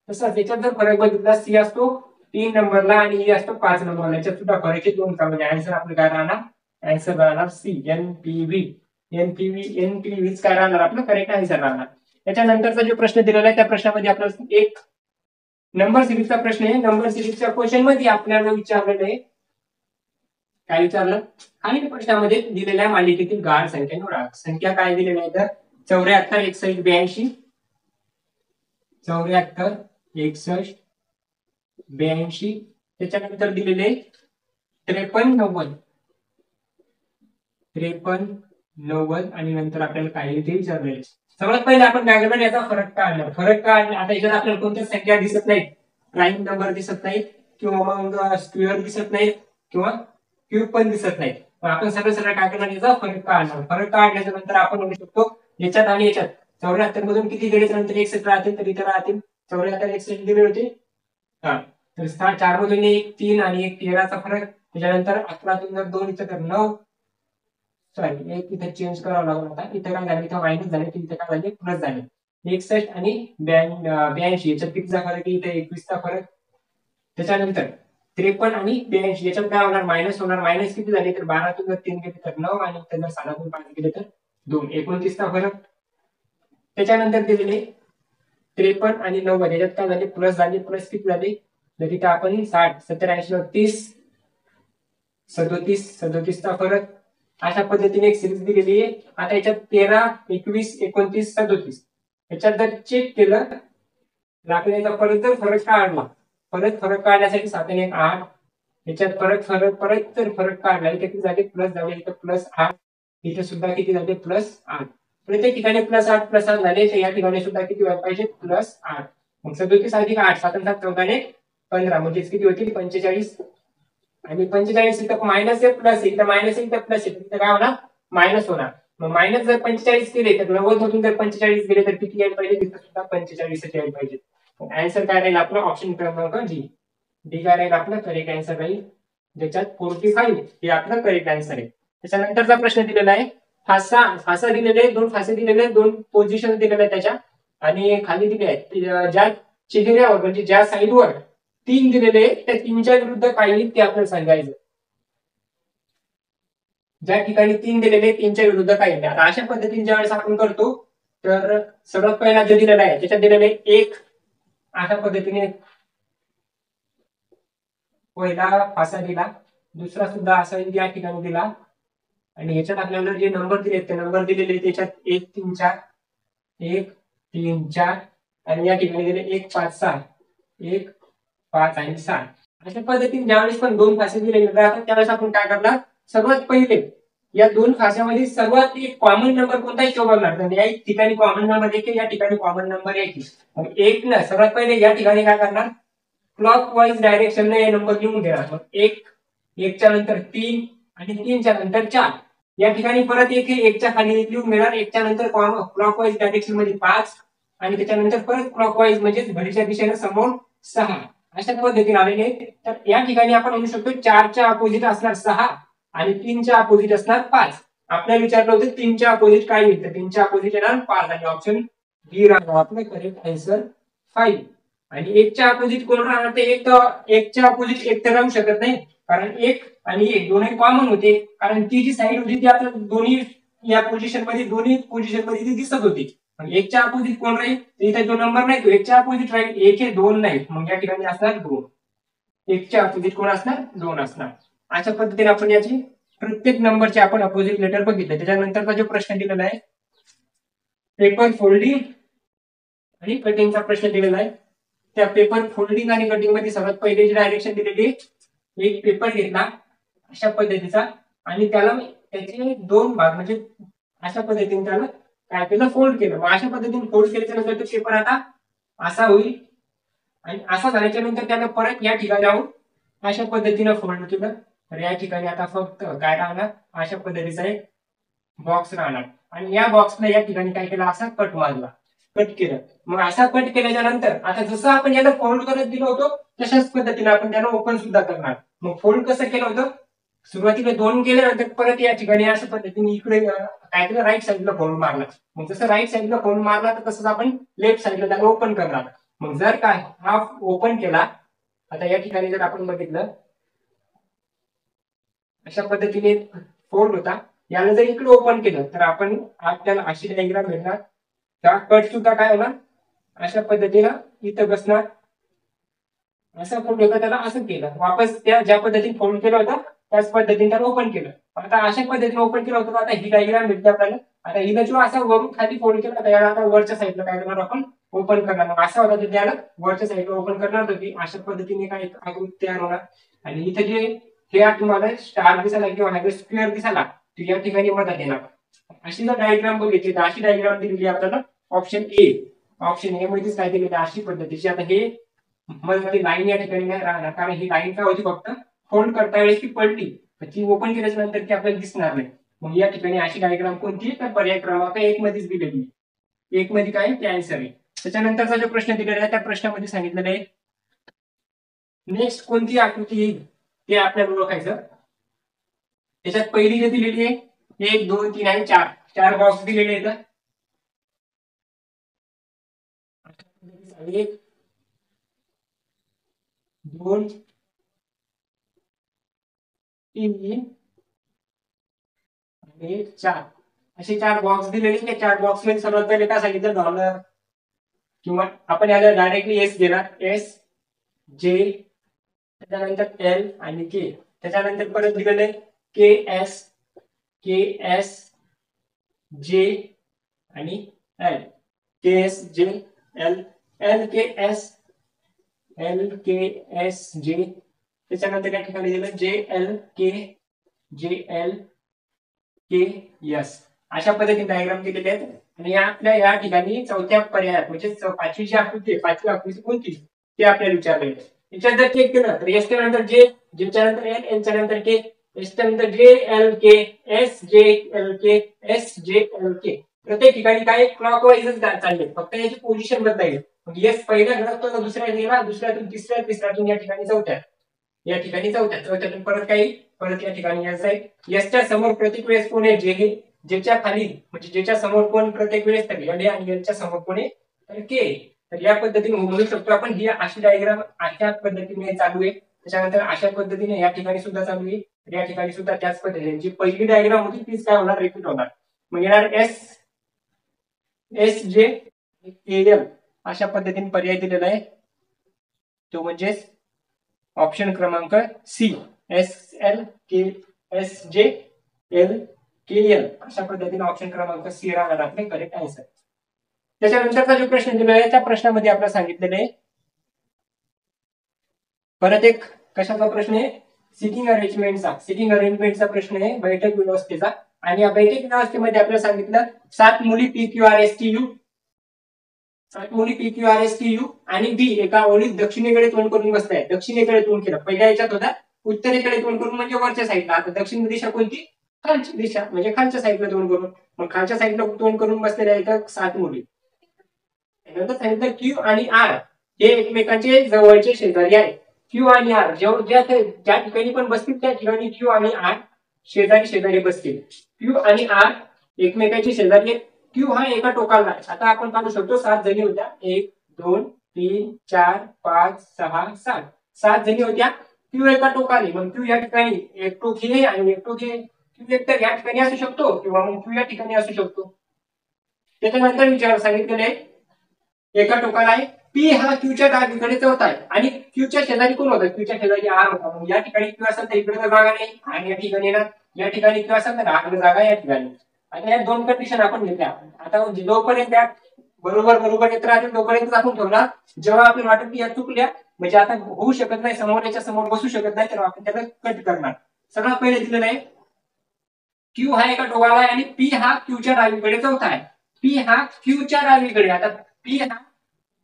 तसंच याच्यात जर फरक बघितला सी असतो 3 नंबरला आणि ई असतो 5 नंबरला, याच्यात सुद्धा फरक आहे 2चा. म्हणजे आन्सर आपलं काय राहणार, आन्सर राहणार सी, एनपीव्ही. एनपीव्हीच काय राहणार आपलं करेक्ट आन्सर राहणार. त्याच्यानंतरचा जो प्रश्न दिलेला आहे त्या प्रश्नामध्ये आपल्याला एक नंबर सिरीजचा प्रश्न आहे. नंबर सिरीजच्या क्वेश्चन मध्ये आपल्याला विचारलेलं आहे, काय विचारलं, खालील प्रश्नामध्ये दिलेल्या मालिकेतील गहाळ संख्या निवडा. संख्या काय दिलेल्या आहे तर 74, 61, 82, 74, 61, 82. त्याच्यानंतर दिलेले 53, 90, 53, 90 आणि नंतर आपल्याला काय ते विचारले. सर्वात पहिले आपण काय करणार, याचा फरक काढणार. फरक काढणार, आता याच्यात आपल्याला कोणत्या संख्या दिसत नाहीत, प्राईम नंबर दिसत नाहीत किंवा मग स्क्वेअर दिसत नाहीत किंवा क्यूब पण दिसत नाहीत. आपण सरळ काय करणार, याचा फरक काढणार. फरक काढल्याच्या नंतर आपण म्हणू शकतो याच्यात आणि याच्यात 74 मधून किती गेले नंतर 61 राहतील, तर इथे राहतील 74, 61 दिले होते. हा, तर 4 मधून 1, 3 आणि 1, 13चा फरक. त्याच्यानंतर 11तून जर 2 इथं तर 9, सॉरी एक इथे चेंज करावं लागलं. आता इथे काय झालं, इथे मायनस झाले, इथे काय झाले प्लस झाले. 61 आणि 82 याच्यात कितीचा फरक आहे, इथे 21चा फरक. त्याच्यानंतर 53 आणि 82 याच्यात काय होणार, मायनस होणार. मायनस किती झाले तर 12तून जर 3 गेले तर 9 आणि जर 7तून 5 गेले तर 2, 29चा फरक. त्याच्यानंतर दिलेले 53 आणि 90 याच्यात काय झाले प्लस झाले. प्लस किती झाले तर इथे आपण 60, 70, 80, 30, 37, 37चा फरक. अशा पद्धतीने एक सिरीज दिलेली आहे. आता याच्यात 13, 21, 29, 37 याच्यात जर चेक केलं दाखवण्याचा परत जर फरक काढला, परत फरक काढण्यासाठी 7 आणि 1, 8 याच्यात परत जर फरक काढला, इथे किती झाले प्लस झाले, इथे प्लस 8, इथे सुद्धा किती झाले प्लस 8. प्रत्येक ठिकाणी प्लस 8 झाले, तर या ठिकाणी सुद्धा किती व्हायला पाहिजे प्लस 8. मग 37 अधिक 8, 7 आणि 7 14 15 म्हणजे किती होतील 45. आणि 45 इथं मायनस आहे प्लस आहे, इथं मायनस आहे इथं प्लस आहे, तिथं काय होणार मायनस होणार. मग मायनस जर 45 केले तर 90 मधून जर 45 गेले तर किती यायला पाहिजे, तिथं सुद्धा 45 यायला पाहिजे. आन्सर काय राहील आपलं, ऑप्शन क्रमांक डी काय राहील आपलं करेक्ट आन्सर राहील, ज्याच्यात 45 हे आपलं करेक्ट आन्सर आहे. त्याच्यानंतरचा प्रश्न दिलेला आहे, फासा दिलेले 2 फासे दिलेले 2 पोझिशन दिलेले आहेत त्याच्या, आणि खाली दिले आहेत ज्या चेहऱ्यावर म्हणजे ज्या साईडवर 3 दिलेले त्या 3च्या विरुद्ध काही ते आपल्याला सांगायचं. ज्या ठिकाणी 3 दिलेले 3च्या विरुद्ध काही नाही. आता अशा पद्धतीने ज्यावेळेस आपण करतो तर सर्वात पहिला जो दिलेला आहे त्याच्यात दिलेले 1 अशा पद्धतीने पहिला फासा दिला, दुसरा सुद्धा असा या ठिकाणी दिला, आणि याच्यात आपल्याला जे नंबर दिले ते नंबर दिलेले त्याच्यात 1, 3, 4, 1, 3, 4 आणि या ठिकाणी दिले 1, 5, 6, 1, 5 आणि 6. अशा पद्धतीने ज्यावेळेस पण 2 फासे दिलेले राहतात त्यावेळेस आपण काय करणार, सर्वात पहिले या 2 फाश्यामध्ये सर्वात एक कॉमन नंबर कोणताही शोधणार. तर या ठिकाणी कॉमन नंबर 1 या ठिकाणी कॉमन नंबर 1. मग 1 ना सर्वात पहिले या ठिकाणी काय करणार, क्लॉक वाईज डायरेक्शन हे नंबर लिहून घेणार. मग 1 च्या नंतर 3 आणि 3 च्या नंतर 4. या ठिकाणी परत 1 च्या खाली लिहून घेणार. 1 च्या नंतर क्लॉक वाईज डायरेक्शन मध्ये 5 आणि त्याच्यानंतर परत क्लॉक वाईज म्हणजे घडीच्या दिशेने समोर 6. अशा पद्धतीने आलेले. तर या ठिकाणी आपण म्हणू शकतो 4 च्या अपोजिट असणार 6 आणि 3 च्या अपोजिट असणार 5. आपल्याला विचारलं होतं 3 च्या अपोजिट काय येईल, तर 3 च्या अपोजिट येणार 5 आणि ऑप्शन बी राहणार आपलं करेक्ट आन्सर 5. आणि 1 च्या अपोजिट कोण राहणार, ते 1 च्या अपोजिट 1 तर राहू शकत नाही, कारण 1 आणि 1 दोन्ही कॉमन होते, कारण ती जी साईड होती ती आपल्याला दोन्ही या पोझिशन मध्ये ती दिसत होती. 1 च्या अपोजिट कोण राहील, इथे जो नंबर नाही तो 1 च्या अपोजिट राहील. 1 हे 2 नाही, मग या ठिकाणी असणार 2. 1 च्या अपोजिट कोण असणार 2 असणार. अशा पद्धतीने आपण याची प्रत्येक नंबरचे आपण अपोजिट लेटर बघितले. त्याच्यानंतरचा जो प्रश्न दिलेला आहे पेपर फोल्डिंग आणि कटिंगचा प्रश्न दिलेला आहे. त्या पेपर फोल्डिंग आणि कटिंग मध्ये सर्वात पहिले जी डायरेक्शन दिलेली, एक पेपर घेतला अशा पद्धतीचा आणि त्याला त्याचे 2 भाग म्हणजे अशा पद्धतीने त्याला काय केलं फोल्ड केलं. मग अशा पद्धतीने फोल्ड केल्याच्या नंतर तो पेपर आता असा होईल आणि असा झाल्याच्या नंतर त्याला परत या ठिकाणी जाऊन अशा पद्धतीने फोल्ड केलं. तर या ठिकाणी आता फक्त काय राहणार, अशा पद्धतीचा एक बॉक्स राहणार आणि या बॉक्सला या ठिकाणी काय केलं, असा कट मारला, कट केलं. मग असा कट केल्याच्या नंतर आता जसं आपण याला फोल्ड करत दिलं होतं तशाच पद्धतीने आपण त्याला ओपन सुद्धा करणार. मग फोल्ड कसं केलं होतं, सुरुवातीला 2 केल्यानंतर परत या ठिकाणी अशा पद्धतीने इकडे काय केलं, राईट साईडला फोल्ड मारला. मग जसं राईट साईडला फोल्ड मारला तर तसंच आपण लेफ्ट साईडला त्याला ओपन करणार. मग जर काय हा ओपन केला, आता या ठिकाणी जर आपण बघितलं अशा पद्धतीने फोल्ड होता, याला जर इकडे ओपन केलं तर आपण आपल्याला अशी डायग्राम मिळणार. त्या कट सुद्धा काय होणार, अशा पद्धतीनं इथं बसणार. असं फोल्ड होतं त्याला असं केलं, वापस त्या ज्या पद्धतीने फोल्ड केलं होतं त्याच पद्धतीने त्याला ओपन केलं. आता अशा पद्धतीने ओपन केलं होतं, आता ही डायग्राम भेटली आपल्याला. आता हिला जो असा वरून खाली फोल्ड केला तर याला आता वरच्या साईडला काय करणार आपण, ओपन करणार. मग असा होता तर त्याला वरच्या साईडला ओपन करणार होती. अशा पद्धतीने काय आकृती तयार होणार. आणि इथे जे हे तुम्हाला स्टार दिसायला किंवा स्क्वेअर दिसायला तर या ठिकाणी मदत येणार. अशी जर डायग्राम बघितली तर अशी डायग्राम दिलेली आपल्याला ऑप्शन ए मध्येच काय दिलेली अशी पद्धतीची. आता हे मध्ये लाईन या ठिकाणी नाही राहणार, कारण ही लाईन काय होती, फक्त फोल्ड करता वेळेस ती पडली, ती ओपन केल्याच्या नंतर ती आपल्याला दिसणार नाही. मग या ठिकाणी अशी डायग्राम कोणती, तर पर्याय क्रमांक 1 मध्येच दिलेली. 1 मध्ये काय ते आन्सर आहे. त्याच्यानंतरचा जो प्रश्न दिलेला आहे त्या प्रश्नामध्ये सांगितलेलं आहे नेक्स्ट कोणती आकृती येईल ते आपल्याला ओळखायचं. त्याच्यात पहिली जी दिलेली आहे 1, 2, 3 आणि 4 चार बॉक्स दिलेले आहेत. 1, 2, 3 आणि 4 असे 4 बॉक्स दिलेले. त्या 4 बॉक्स मध्ये सर्वात पहिले काय सांगितलं, डॉलर, किंवा आपण याला डायरेक्टली एस घेणार, एस जे, त्याच्यानंतर एल आणि के, त्याच्यानंतर परत दिलेले के एस जे आणि एल, के एस जे एल, एल के एस जे, त्याच्यानंतर या ठिकाणी दिलं जे एल के एस. अशा पद्धतीने डायग्राम दिलेले आहेत. आणि आपल्या या ठिकाणी चौथ्या पर्यायात म्हणजे पाचवी आकृती आहे, पाचवी आकृती कोणती ते आपल्याला विचारले. याच्यात जर चेक केलं तर एस च्या नंतर जे, जेच्या नंतर एल, एल च्या नंतर के, एस च्या नंतर जे एल के, एस जे एल के, एस जे एल के. प्रत्येक ठिकाणी काय क्लॉकवाईजच चालले, फक्त याची पोझिशन बदलायची. मग एस पहिल्या घरात तो दुसऱ्या गेला, दुसऱ्यातून तिसऱ्या, तिसऱ्यातून या ठिकाणी चौथ्यातून परत काही, परत या ठिकाणी एस आहे. एसच्या समोर प्रत्येक वेळेस कोण आहे, जे हे, ज्याच्या खाली म्हणजे ज्याच्या समोर कोण प्रत्येक वेळेस तर एल आणि एलच्या समोर कोण आहे तर के. तर या पद्धतीने म्हणू शकतो आपण ही अशी डायग्राम अशा पद्धतीने चालू आहे. त्याच्यानंतर अशा पद्धतीने या ठिकाणी सुद्धा चालू आहे, या ठिकाणी सुद्धा त्याच पद्धतीने जी पहिली डायग्राम होती तीच काय होणार, रिपीट होणार. मग येणार एस जे एल अशा पद्धतीने पर्याय दिलेला आहे, तो म्हणजे ऑप्शन क्रमांक सी, एस एल के एस जे एल के एल अशा पद्धतीने ऑप्शन क्रमांक सी राहणार आपले करेक्ट आन्सर. त्याच्यानंतरचा जो प्रश्न दिलेला आहे त्या प्रश्नामध्ये आपल्याला सांगितलेलं आहे परत एक कशाचा प्रश्न आहे, सिटिंग अरेंजमेंटचा प्रश्न आहे, बैठक व्यवस्थेचा. आणि या बैठक व्यवस्थेमध्ये आपल्याला सांगितलं 7 मुली PQRSTU आणि बी एका ओळीत दक्षिणेकडे तोंड करून बसताय. दक्षिणेकडे तोंड केलं, पहिल्या याच्यात होता उत्तरेकडे तोंड करून म्हणजे वरच्या साईडला. आता दक्षिण दिशा कोणती, खालची दिशा म्हणजे खालच्या साईडला तोंड करून. मग खालच्या साईडला तोंड करून बसलेल्या आहेत 7 मुली. त्यानंतर सांगितलं क्यू आणि आर हे एकमेकांचे जवळचे शेजारी आहेत. क्यू आणि आर ज्या ठिकाणी पण बसतील त्या ठिकाणी क्यू आणि आर शेजारी बसतील. क्यू आणि आर एकमेकांचे शेजारी आहेत. क्यू हा एका टोकाला आहे. आता आपण पाहू शकतो 7 जणी होत्या, 1 2 3 4 5 6 7 7 जणी होत्या. क्यू एका टोकाने, मग क्यू या ठिकाणी एक टोक हे आणि एक टोक हे. क्यू एकतर या ठिकाणी असू शकतो किंवा मग क्यू या ठिकाणी असू शकतो. त्याच्यानंतर विचार सांगितलेले एका टोकाला आहे, पी हा क्यूच्या डावीकडे चौथा आहे आणि क्यूच्या शेजारी कोण होता, क्यूच्या शेजारी आर होता. मग या ठिकाणी क्यू असेल तर इकडे जागा नाही आणि या ठिकाणी ना या ठिकाणी क्यू असेल तर आर जागा या ठिकाणी. आता या दोन कंडिशन आपण घेतल्या. आता जोपर्यंत बरोबर येत राहतील तोपर्यंत आपण ठेवला. जेव्हा आपल्याला वाटत की या चुकल्या म्हणजे आता होऊ शकत नाही, समोरच्या समोर बसू शकत नाही, तर आपण त्याला कट करणार. सगळ्यात पहिले दिलेलं आहे क्यू हा एका टोकाला आहे आणि पी हा क्यूच्या डावीकडे चौथा आहे. पी हा क्यूच्या डावीकडे, आता पी हा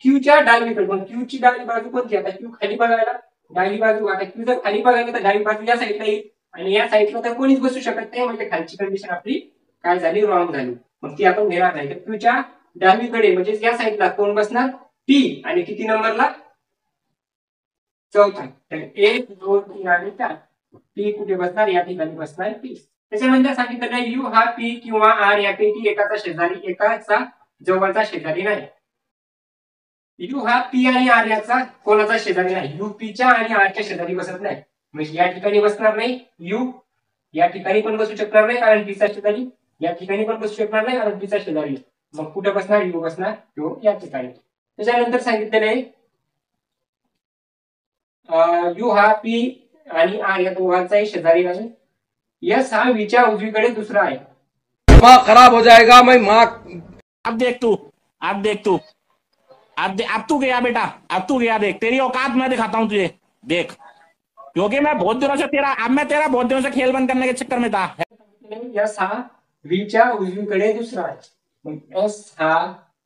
क्यूच्या डावीकडे, पण क्यूची डावी बाजू कोणती, आता क्यू खाली बघायला डावी बाजू, आता क्यू जर खाली बघायला तर डावी बाजू या साईडला येईल आणि या साईडला तर कोणीच बसू शकत नाही. म्हणजे खालची कंडिशन आपली काय झाली, रॉंग झाली. मग ती आपण घेणार नाही. तर क्यूच्या डावीकडे म्हणजे या साईडला कोण बसणार, पी, आणि किती नंबरला, चौथा. तर 1 2 3 आणि 4 पी कुठे बसणार, या ठिकाणी बसणार पी. त्याच्यानंतर सांगितलं यू हा पी किंवा आर यापैकी एकाचा शेजारी, एकाचा जवळचा शेजारी नाही. यू हा पी आणि आर याचा कोणाचा शेजारी नाही. यू पीच्या आणि आरच्या शेजारी बसत नाही. म्हणजे या ठिकाणी बसणार नाही यू, या ठिकाणी पण बसू शकणार नाही कारण पीचा शेजारी, या ठिकाणी पण बसू शकणार नाही कारण पीचा शेजारी. मग कुठे बसणार, यू बसणार यू या ठिकाणी. त्याच्यानंतर सांगितलेलं आहे यू हा पी आणि आर या दोघांचाही शेजारी नाही. यस हा वीच्या उजवीकडे दुसरा आहे. दिमाग खराब हो जाएगा मैं माँ. अब देख तू, अब देख तू, अब तू गया बेटा, अब तू गया. देख तेरी औकात मैं दिखाता हूँ तुझे, देख. क्योंकि मैं बहुत दिनों से तेरा बहुत दिनों से खेल बंद करने के चक्कर में था. यस हा वीच्या उजवीकडे दुसरा आहे. मग एस हा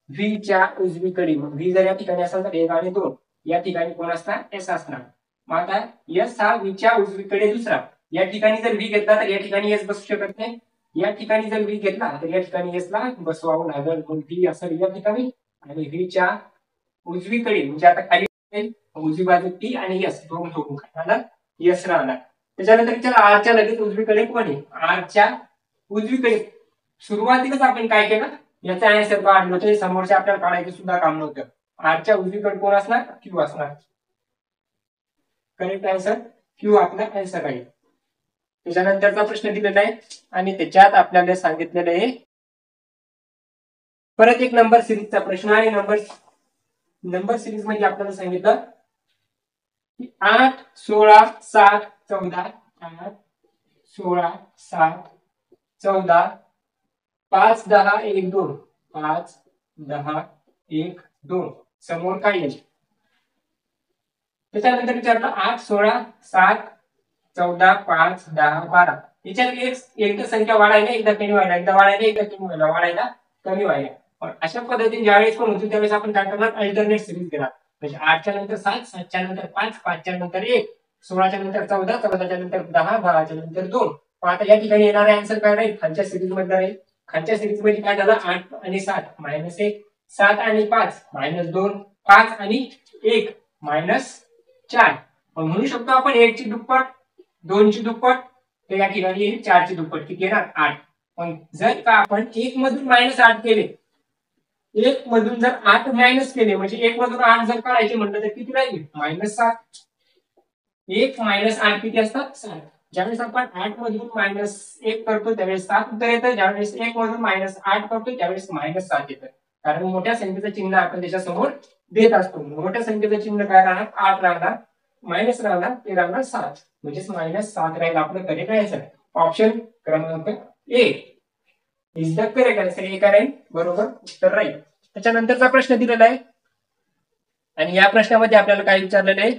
वीच्या उजवीकडे, मग व्ही जर या ठिकाणी असेल तर 1 आणि 2, या ठिकाणी कोण असणार, एस असणार. मग आता एस हा वीच्या उजवीकडे दुसरा, या ठिकाणी जर व्ही घेतला तर या ठिकाणी एस बसू शकत नाही. या ठिकाणी जर व्ही घेतला तर या ठिकाणी एस ला बसवावं लागेल. मग व्ही असेल या ठिकाणी आणि व्हीच्या उजवीकडे म्हणजे आता खाली उजवी बाजू टी आणि एस दोन ठोकून खाणार यस राहणार. त्याच्यानंतर आरच्या लगेच उजवीकडे कोण आहे, आरच्या उजवीकडे सुरुवातीलाच आपण काय केलं, याचा आन्सर काढलं तर समोरच्या आपल्याला काढायचं सुद्धा काम नव्हतं. आरच्या उजवीकडे कोण असणार, क्यू असणार. करेक्ट आन्सर क्यू आपला आन्सर आहे. त्याच्यानंतरचा प्रश्न दिलेला आहे आणि त्याच्यात आपल्याला सांगितलेलं आहे परत एक नंबर सिरीजचा प्रश्न आहे. नंबर सिरीज मध्ये आपल्याला सांगितलं 8, 16, 7, 14, 8, 16, 7, 14, 5, 10, 1, 2, 5, 10, 1, 2 समोर काय येईल. त्याच्यानंतर विचारलं 8, 16, 7, 14, 5, 10, 12 याच्यात एकदा संख्या वाढायला, एकदा कमी व्हायला, एकदा वाढायला, एकदा कमी व्हायला, वाढायला कमी व्हायला. पण अशा पद्धतीने ज्यावेळेस पण होती त्यावेळेस आपण काय करणार, अल्टरनेट सिरीज घेणार. म्हणजे 8च्या नंतर 7, 7च्या नंतर 5, 5च्या नंतर 1, 16च्या नंतर 14, 14च्या नंतर 10, 10च्या नंतर 2. आता या ठिकाणी येणारे आन्सर काय राहील, खालच्या सिरीज मध्ये राहील. खालच्या सिरीज मध्ये काय झालं, 8 आणि 7 -1, 7 आणि 5 -2, 5 आणि 1 -4. म्हणू शकतो आपण 1 ची दुप्पट, 2 ची दुप्पट, तर या ठिकाणी 4 ची दुप्पट किती येणार, 8. पण जर का आपण 1 मधून -8 केले, 1 मधून जर 8 मायनस केले म्हणजे 1 मधून 8 जर काढायचे म्हटलं तर किती राहील, -7. 1 -8 किती असतात, 7. ज्यावेळेस आपण 8 मधून -1 करतो त्यावेळेस 7 उत्तर येतं. ज्यावेळेस 1 मधून -8 करतो त्यावेळेस -7 येतं. कारण मोठ्या संख्येचं चिन्ह आपण त्याच्या समोर देत असतो. मोठ्या संख्येचं चिन्ह काय राहणार, 8 राहणार, मायनस राहणार, ते राहणार 7, म्हणजेच -7 राहील आपलं करेक्ट आन्सर. ऑप्शन क्रमांक ए इज द करेक्ट आन्सर. ए काय राहील, बरोबर उत्तर राहील. त्याच्यानंतरचा प्रश्न दिलेला आहे आणि या प्रश्नामध्ये आपल्याला काय विचारलेलं आहे,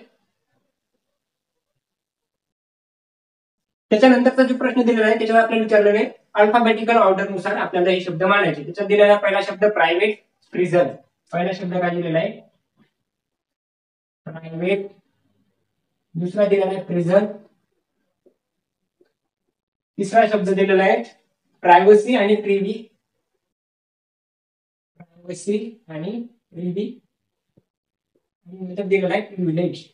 त्याच्यानंतरचा जो प्रश्न दिलेला आहे त्याच्यावर आपल्याला विचारलेलं आहे अल्फाबेटिकल ऑर्डर नुसार आपल्याला हे शब्द मांडायचे. त्याच्यात दिलेला पहिला शब्द प्रायव्हेट प्रिझन. पहिला शब्द काय दिलेला आहे, प्रायव्हेट. दुसरा दिलेला आहे प्रिझन. तिसरा शब्द दिलेला आहे प्रायव्हसी आणि प्रिव्ही. प्रायव्हसी आणि प्रिव्ही. आणि नंतर दिलेला आहे प्रिव्हिलेज.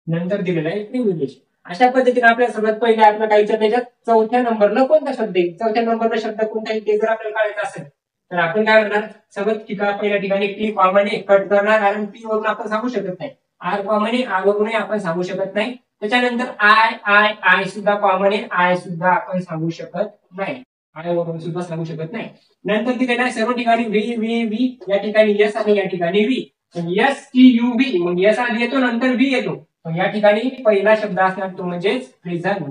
नंतर दिलेला आहे प्रिव्हिलेज. अशा पद्धतीने आपल्याला सगळ्यात पहिले आपल्याला काय विचारण्याच्या चौथ्या नंबरला कोणता शब्द येईल, चौथ्या नंबरला शब्द कोणता येईल ते जर आपल्याला काढायचं असेल तर आपण काय करणार, सगळ्यात पहिल्या ठिकाणी टी कॉमन कट करणार, कारण टी वरून आपण सांगू शकत नाही. आर कॉमन आहे, आर वरून आपण सांगू शकत नाही. त्याच्यानंतर आय सुद्धा कॉमन आहे, आय सुद्धा आपण सांगू शकत नाही, आय वरून सुद्धा सांगू शकत नाही. नंतर दिलेला आहे सर्व ठिकाणी व्ही, या ठिकाणी एस आणि या ठिकाणी V. S T U V, मग एस आधी येतो नंतर व्ही येतो. या ठिकाणी पहिला शब्द असणार तो म्हणजेच प्रिझन.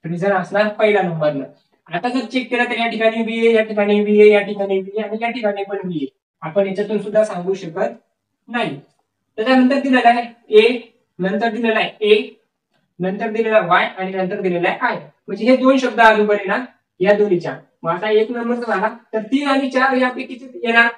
प्रिझन असणार पहिला नंबरला. आता जर चेक केलं तर या ठिकाणी व्ही आहे, या ठिकाणी व्ही आहे, या ठिकाणी व्ही आहे आणि या ठिकाणी पण व्ही आहे. आपण याच्यातून सुद्धा सांगू शकत नाही. त्याच्यानंतर दिलेला आहे ए, नंतर दिलेला आहे ए, नंतर दिलेला वाय आणि नंतर दिलेला आहे आय. म्हणजे हे दोन शब्द अगोदर येणार या दोन्हीच्या. मग आता 1 नंबरचा झाला तर 3 आणि 4 यापैकी येणार.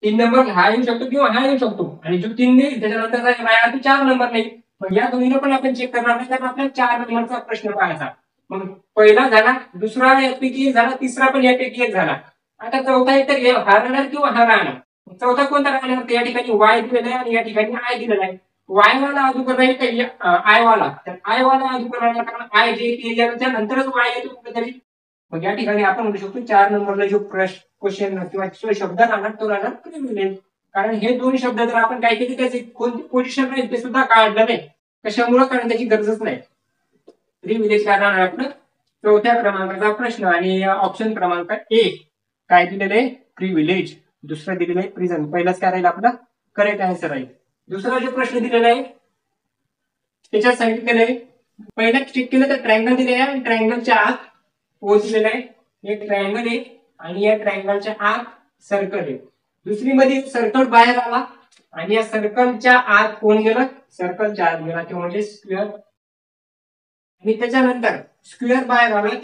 3 नंबर हा येऊ शकतो किंवा हा येऊ शकतो आणि जो 3 नाही त्याच्यानंतर 4 नंबर नाही. मग या दोन्हीला पण आपण चेक करणार नाही, कारण आपल्याला 4 नंबरचा प्रश्न पाहायचा. मग पहिला झाला, दुसरा यापैकी झाला, तिसरा पण यापैकी एक झाला. आता चौथा एक तर हा राहणार किंवा हा राहणार. चौथा कोणता राहणार, या ठिकाणी वाय दिलेला आहे आणि या ठिकाणी आय दिलेला आहे. वाय वाला अगोदर राहील का आय वाला, तर आय वाला अगोदर राहिला, कारण आय जे त्याच्या नंतरच वाय येतो कुठेतरी. मग या ठिकाणी आपण म्हणू शकतो 4 नंबरला जो क्वेश्चन किंवा जो शब्द राहणार तो राहणार प्रिव्हिलेज. कारण हे दोन शब्द जर आपण काय केले त्याची कोणती पोझिशन राहील ते सुद्धा काढलं नाही. कशामुळे? कारण त्याची गरजच नाही. प्रिव्हिलेज काय राहणार आपलं चौथ्या क्रमांकाचा प्रश्न. आणि ऑप्शन क्रमांक ए काय दिलेलं आहे? प्रिव्हिलेज. दुसरं दिलेलं आहे प्रिझन. पहिलाच काय राहील आपला करेक्ट आन्सर राहील. दुसरा जो प्रश्न दिलेला आहे त्याच्यात सांगितलेलं आहे, पहिला चेक केलं तर ट्रायंगल दिलेला आहे आणि ट्रायंगलच्या आत ओ दिलेला आहे. एक ट्रायंगल आहे आणि या ट्रायंगलच्या आत सर्कल आहे. दुसरी मध्ये सर्कल बाहेर आला आणि या सर्कलच्या आत कोण गेलं? सर्कलच्या आत गेला, ते म्हणजे स्क्वेअर. आणि त्याच्यानंतर स्क्वेअर बाहेर आला,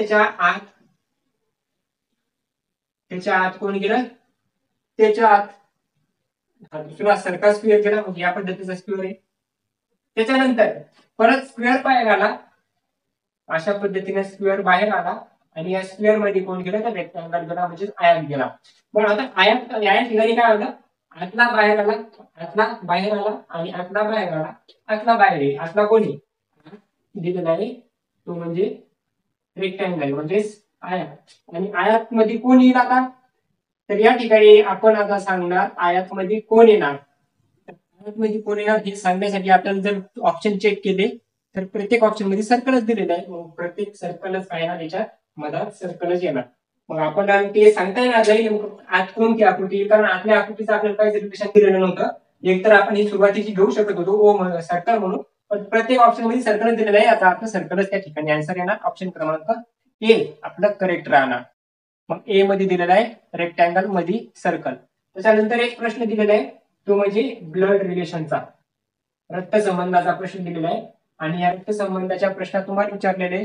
त्याच्या आत कोण गेलं? त्याच्या आत दुसरा सर्कल स्क्वेअर गेला, म्हणजे या पद्धतीचा स्क्वेअर आहे. त्याच्यानंतर परत स्क्वेअर बाहेर आला, अशा पद्धतीने स्क्वेअर बाहेर आला आणि या स्क्वेअर मध्ये कोण गेलं? तर रेक्टँगल गेला, म्हणजे आयत गेला. पण आता आयत या ठिकाणी काय होतं? आतला बाहेर आला, आतला बाहेर आला आणि आतला बाहेर आला, आतला बाहेर आहे. आतला कोणी दिलेला आहे तो म्हणजे रेक्टँगल म्हणजे आयत. आणि आयत मध्ये कोण येईल आता? तर या ठिकाणी आपण आता सांगणार आयत मध्ये कोण येणार. आयत मध्ये कोण येणार हे सांगण्यासाठी आपल्याला जर ऑप्शन चेक केले तर प्रत्येक ऑप्शन मध्ये सर्कलच दिलेलं आहे. मग प्रत्येक सर्कलच काय येणार? याच्या मधात सर्कलच येणार. मग आपण ते सांगता येणार नाही आत कोणती आकृती, कारण आतल्या आकृतीचं आपल्याला काही रिलेशन दिलेलं नव्हतं. एक तर आपण ही सुरुवातीची घेऊ शकत होतो ओ सर्कल म्हणून, पण प्रत्येक ऑप्शन मध्ये सर्कलच दिलेलं आहे. आता आपलं सर्कलच त्या ठिकाणी आन्सर येणार. ऑप्शन क्रमांक ए आपलं करेक्ट राहणार. मग ए मध्ये दिलेला आहे रेक्टँगल मध्ये सर्कल. त्याच्यानंतर एक प्रश्न दिलेला आहे तो म्हणजे ब्लड रिलेशनचा, रक्तसंबंधाचा प्रश्न दिलेला आहे. आणि या रक्तसंबंधाच्या प्रश्नात तुम्हाला विचारलेले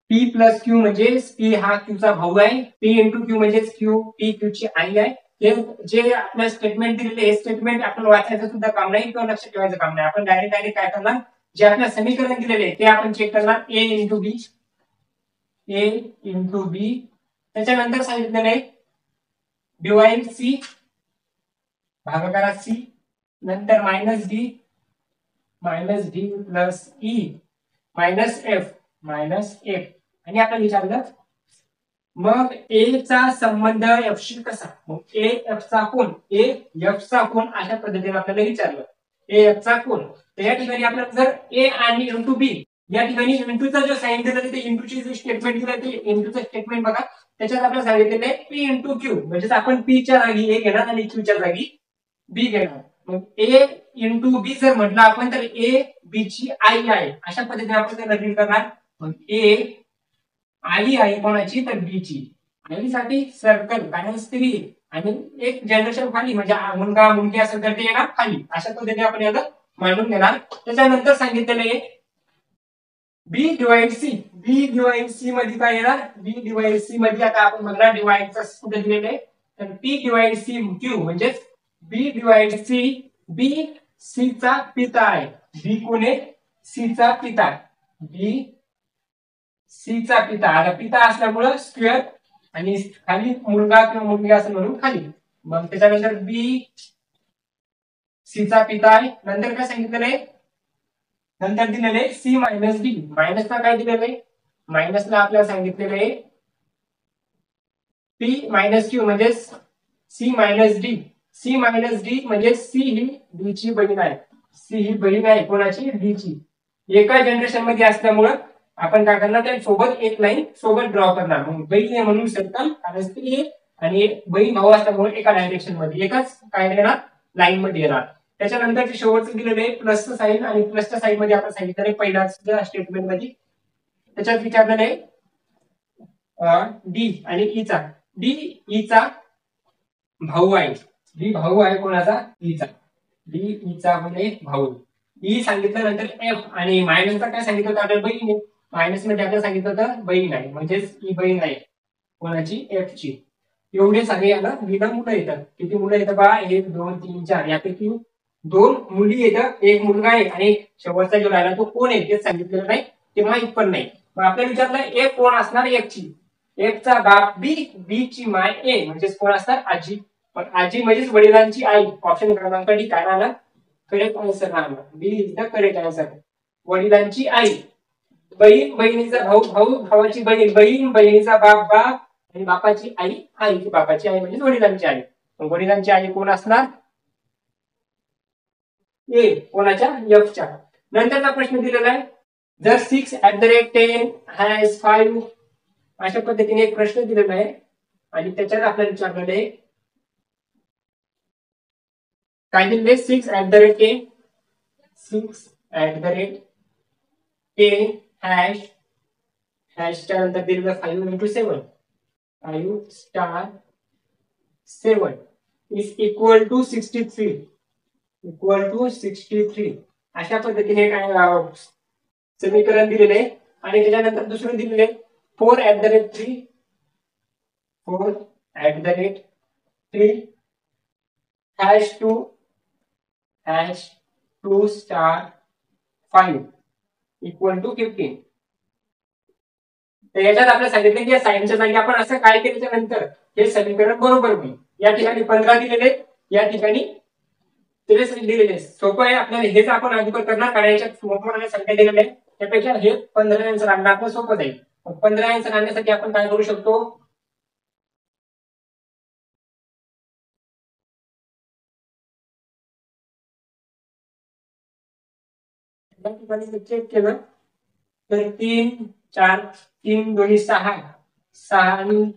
पी प्लस क्यू म्हणजे पी हा क्यूचा भाऊ आहे, पी इंटू क्यू म्हणजे क्यू पी क्यू ची आई आहे. हे जे आपल्याला स्टेटमेंट दिलेले हे स्टेटमेंट आपण वाचायचं सुद्धा काम नाही किंवा लक्ष ठेवायचं काम नाही. आपण डायरेक्ट काय करणार? जे आपल्याला समीकरण दिलेले ते आपण चेक करणार. ए इंटू बी. त्याच्यानंतर सांगितलेलं आहे डिवाइड सी, भागाकारात सी, नंतर minus D plus e minus F. आणि आपण विचारलं मग ए चा संबंध एफ शी कसा? मग ए एफ चा कोण? ए एफ चा कोण अशा पद्धतीने आपल्याला विचारलं. ए एफ चा कोण? तर या ठिकाणी आपल्याला जर ए आणि इंटू बी, या ठिकाणी इंटूचा जो साइन दिला ते इंटूची जे स्टेटमेंट दिलं ते इंटूचं स्टेटमेंट बघा. त्याच्यात आपल्याला सांगितलेलं आहे पी इंटू क्यू, म्हणजे आपण पी च्या जागी ए घेणार आणि क्यू च्या जागी बी घेणार. मग ए इंटू बी जर म्हटलं आपण तर ए बी ची आई आहे, अशा पद्धतीने आपण त्याला रीड करणार. मग ए आई आहे कोणाची? तर बी ची. आईसाठी सर्कल कारण स्त्री आणि एक जनरेशन खाली, म्हणजे मुलगा मुलगी असेल तर ते येणार खाली, अशा पद्धतीने आपण याला मांडून घेणार. त्याच्यानंतर सांगितलेलं आहे बी डिवाइड सी. बी डिवाइड सी मध्ये काय येणार? बी डिवाइड सी मध्ये आता आपण बघणार डिवाइडचा कुठे दिलेलं आहे तर पी डिवाइड सी क्यू, म्हणजे बी डिवाइड सी. बी सी चा पिता आहे. बी कोण आहे? सी चा पिता. बी सी चा पिता. आता पिता असल्यामुळं स्क्वेअर आणि खाली मुलगा किंवा मुलगी असं म्हणून खाली. मग त्याच्यानंतर बी सी चा पिता आहे. नंतर काय सांगितलेलं आहे? नंतर दिलेलं आहे सी मायनस डी. मायनसला काय दिलेलं आहे? मायनसला आपल्याला सांगितलेलं आहे पी मायनस क्यू म्हणजे C minus D. C minus D म्हणजे सी ही डी ची बहीण आहे. सी ही बहीण आहे कोणाची? डी ची. एका जनरेशन मध्ये असल्यामुळं आपण काय करणार? त्या सोबत एक लाईन सोबत ड्रॉ करणार. मग बहीण आहे म्हणून सर्कल आणि स्त्री आहे आणि बहीण भाऊ असल्यामुळे एका डायरेक्शन मध्ये एकाच काय येणार? लाईन मध्ये येणार. त्याच्यानंतर जे शेवटचं दिलेलं आहे प्लसचं साईन, आणि प्लसच्या साईन मध्ये आपण सांगितलं आहे पहिल्याच स्टेटमेंट मध्ये त्याच्यात विचारलेलं आहे डी आणि ईचा. डी ईचा भाऊ आहे. डी भाऊ आहे कोणाचा? ईचा. डी ईचा म्हणजे भाऊ. ई सांगितल्यानंतर एफ आणि मायनसचा काय सांगितलं होतं आपल्याला? बहीण आहे. मायनस मध्ये आपल्याला सांगितलं होतं बहीण आहे, म्हणजेच ही बहीण आहे कोणाची? एफ ची. एवढे सगळे याला बीला मुलं येतात. किती मुलं येतात बा? 1 2 3 4. यापैकी 2 मुली येतात, एक मुलगा आहे आणि शेवटचा जो राहिला तो कोण आहे ते सांगितलेलं नाही, ते माहित पण नाही. मग आपल्याला विचारलं एक कोण असणार? एफ ची. एफ चा बाप बी, बी ची माय ए, म्हणजेच कोण असणार? आजी. पण आजी म्हणजेच वडिलांची आई. ऑप्शन क्रमांक डी काय राहणार? करेक्ट आन्सर राहणार. बी इज द करेक्ट आन्सर. वडिलांची आई, बहीण बहिणीचा भाऊ, भाऊ भावाची बहीण, बहीण बहिणीचा बाप बाप, आणि बापाची आई आई. बापाची आई म्हणजे वडिलांची आई. वडिलांची आई कोण असणार? ए. कोणाच्या? एफच्या. नंतरचा प्रश्न दिलेला आहे, जर 6@10 हॅज 5, अशा पद्धतीने एक प्रश्न दिलेला आहे आणि त्याच्यात आपल्याला विचारलेलं आहे काय दिलेले? 6@10, 6@10 हॅशच्या नंतर दिलेलं 5 into 7, 5 star 7 is equal to 63, equal to 63. अशा पद्धतीने काय समीकरण दिलेले आहे. आणि त्याच्यानंतर दुसरं दिलेले 4@3, 4@3 #2 star 5 equal to 15. तर याच्यात आपल्याला सांगितलं की या साइनच्या जागी आपण असं काय केल्याच्या नंतर हे समीकरण बरोबर होईल. या ठिकाणी 15 दिलेले, या ठिकाणी 23 दिलेले. सोपं आहे आपल्याला, हेच आपण अगोदर करणार कारण याच्यात मोठमोठ्या संख्या दिलेल्या आहेत. त्यापेक्षा हे 15 आन्सर आणणं आपलं सोपं जाईल. 15 आन्सर आणण्यासाठी आपण काय करू शकतो? या ठिकाणी चेक केलं तर 3 4 3 2 6 6 आणि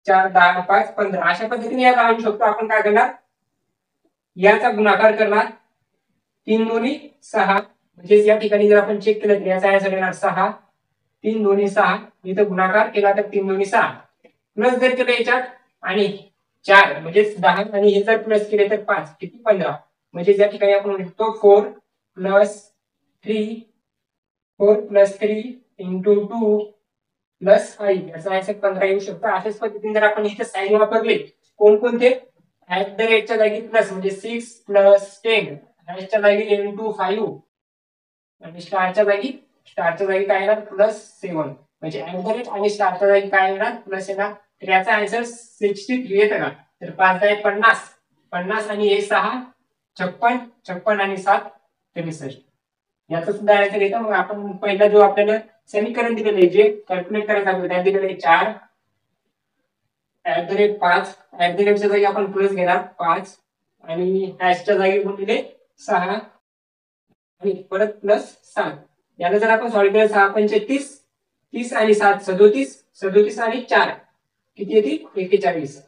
4 10 5 15 अशा पद्धतीने याला आणू शकतो. आपण काय करणार? याचा गुणाकार करणार. 3 2 6 म्हणजे या ठिकाणी जर आपण चेक केलं तर याचा आन्सर येणार 6. 3 2 6 इथं गुणाकार केला तर 3 2 6 प्लस जर केलं याच्यात आणि 4 म्हणजे 10 आणि हे जर प्लस केले तर 5 किती? 15. म्हणजे या ठिकाणी आपण लिहितो 4 + 3 into 2 + 5 याचा आन्सर 15 येऊ शकतो. अशाच पद्धतीने जर आपण इथे साइन वापरले कोणकोणते? @च्या जागी प्लस म्हणजे 6 + 10, हॅशच्या जागी into 5 आणि स्टारच्या जागी काय येणार? +7 म्हणजे आणि स्टारच्या जागी काय येणार? प्लस येणार. तर याचा आन्सर 63 येत ना. तर 5 × 50 50 आणि 1 6 56 56 आणि 7 63 याचा सुद्धा आन्सर येतं. मग आपण पहिला जो आपल्याला समीकरण दिलेलं आहे जे कॅल्क्युलेट करायचं आहे त्यात दिलेलं आहे 4 @5 च्या जागी आपण प्लस घेणार 5 आणि हॅशच्या जागी गुणिले 6 आणि परत +7. याला जर आपण सॉल्व्ह केलं 6 × 30 30 आणि 7 37 37 आणि 4 किती येतील? 41.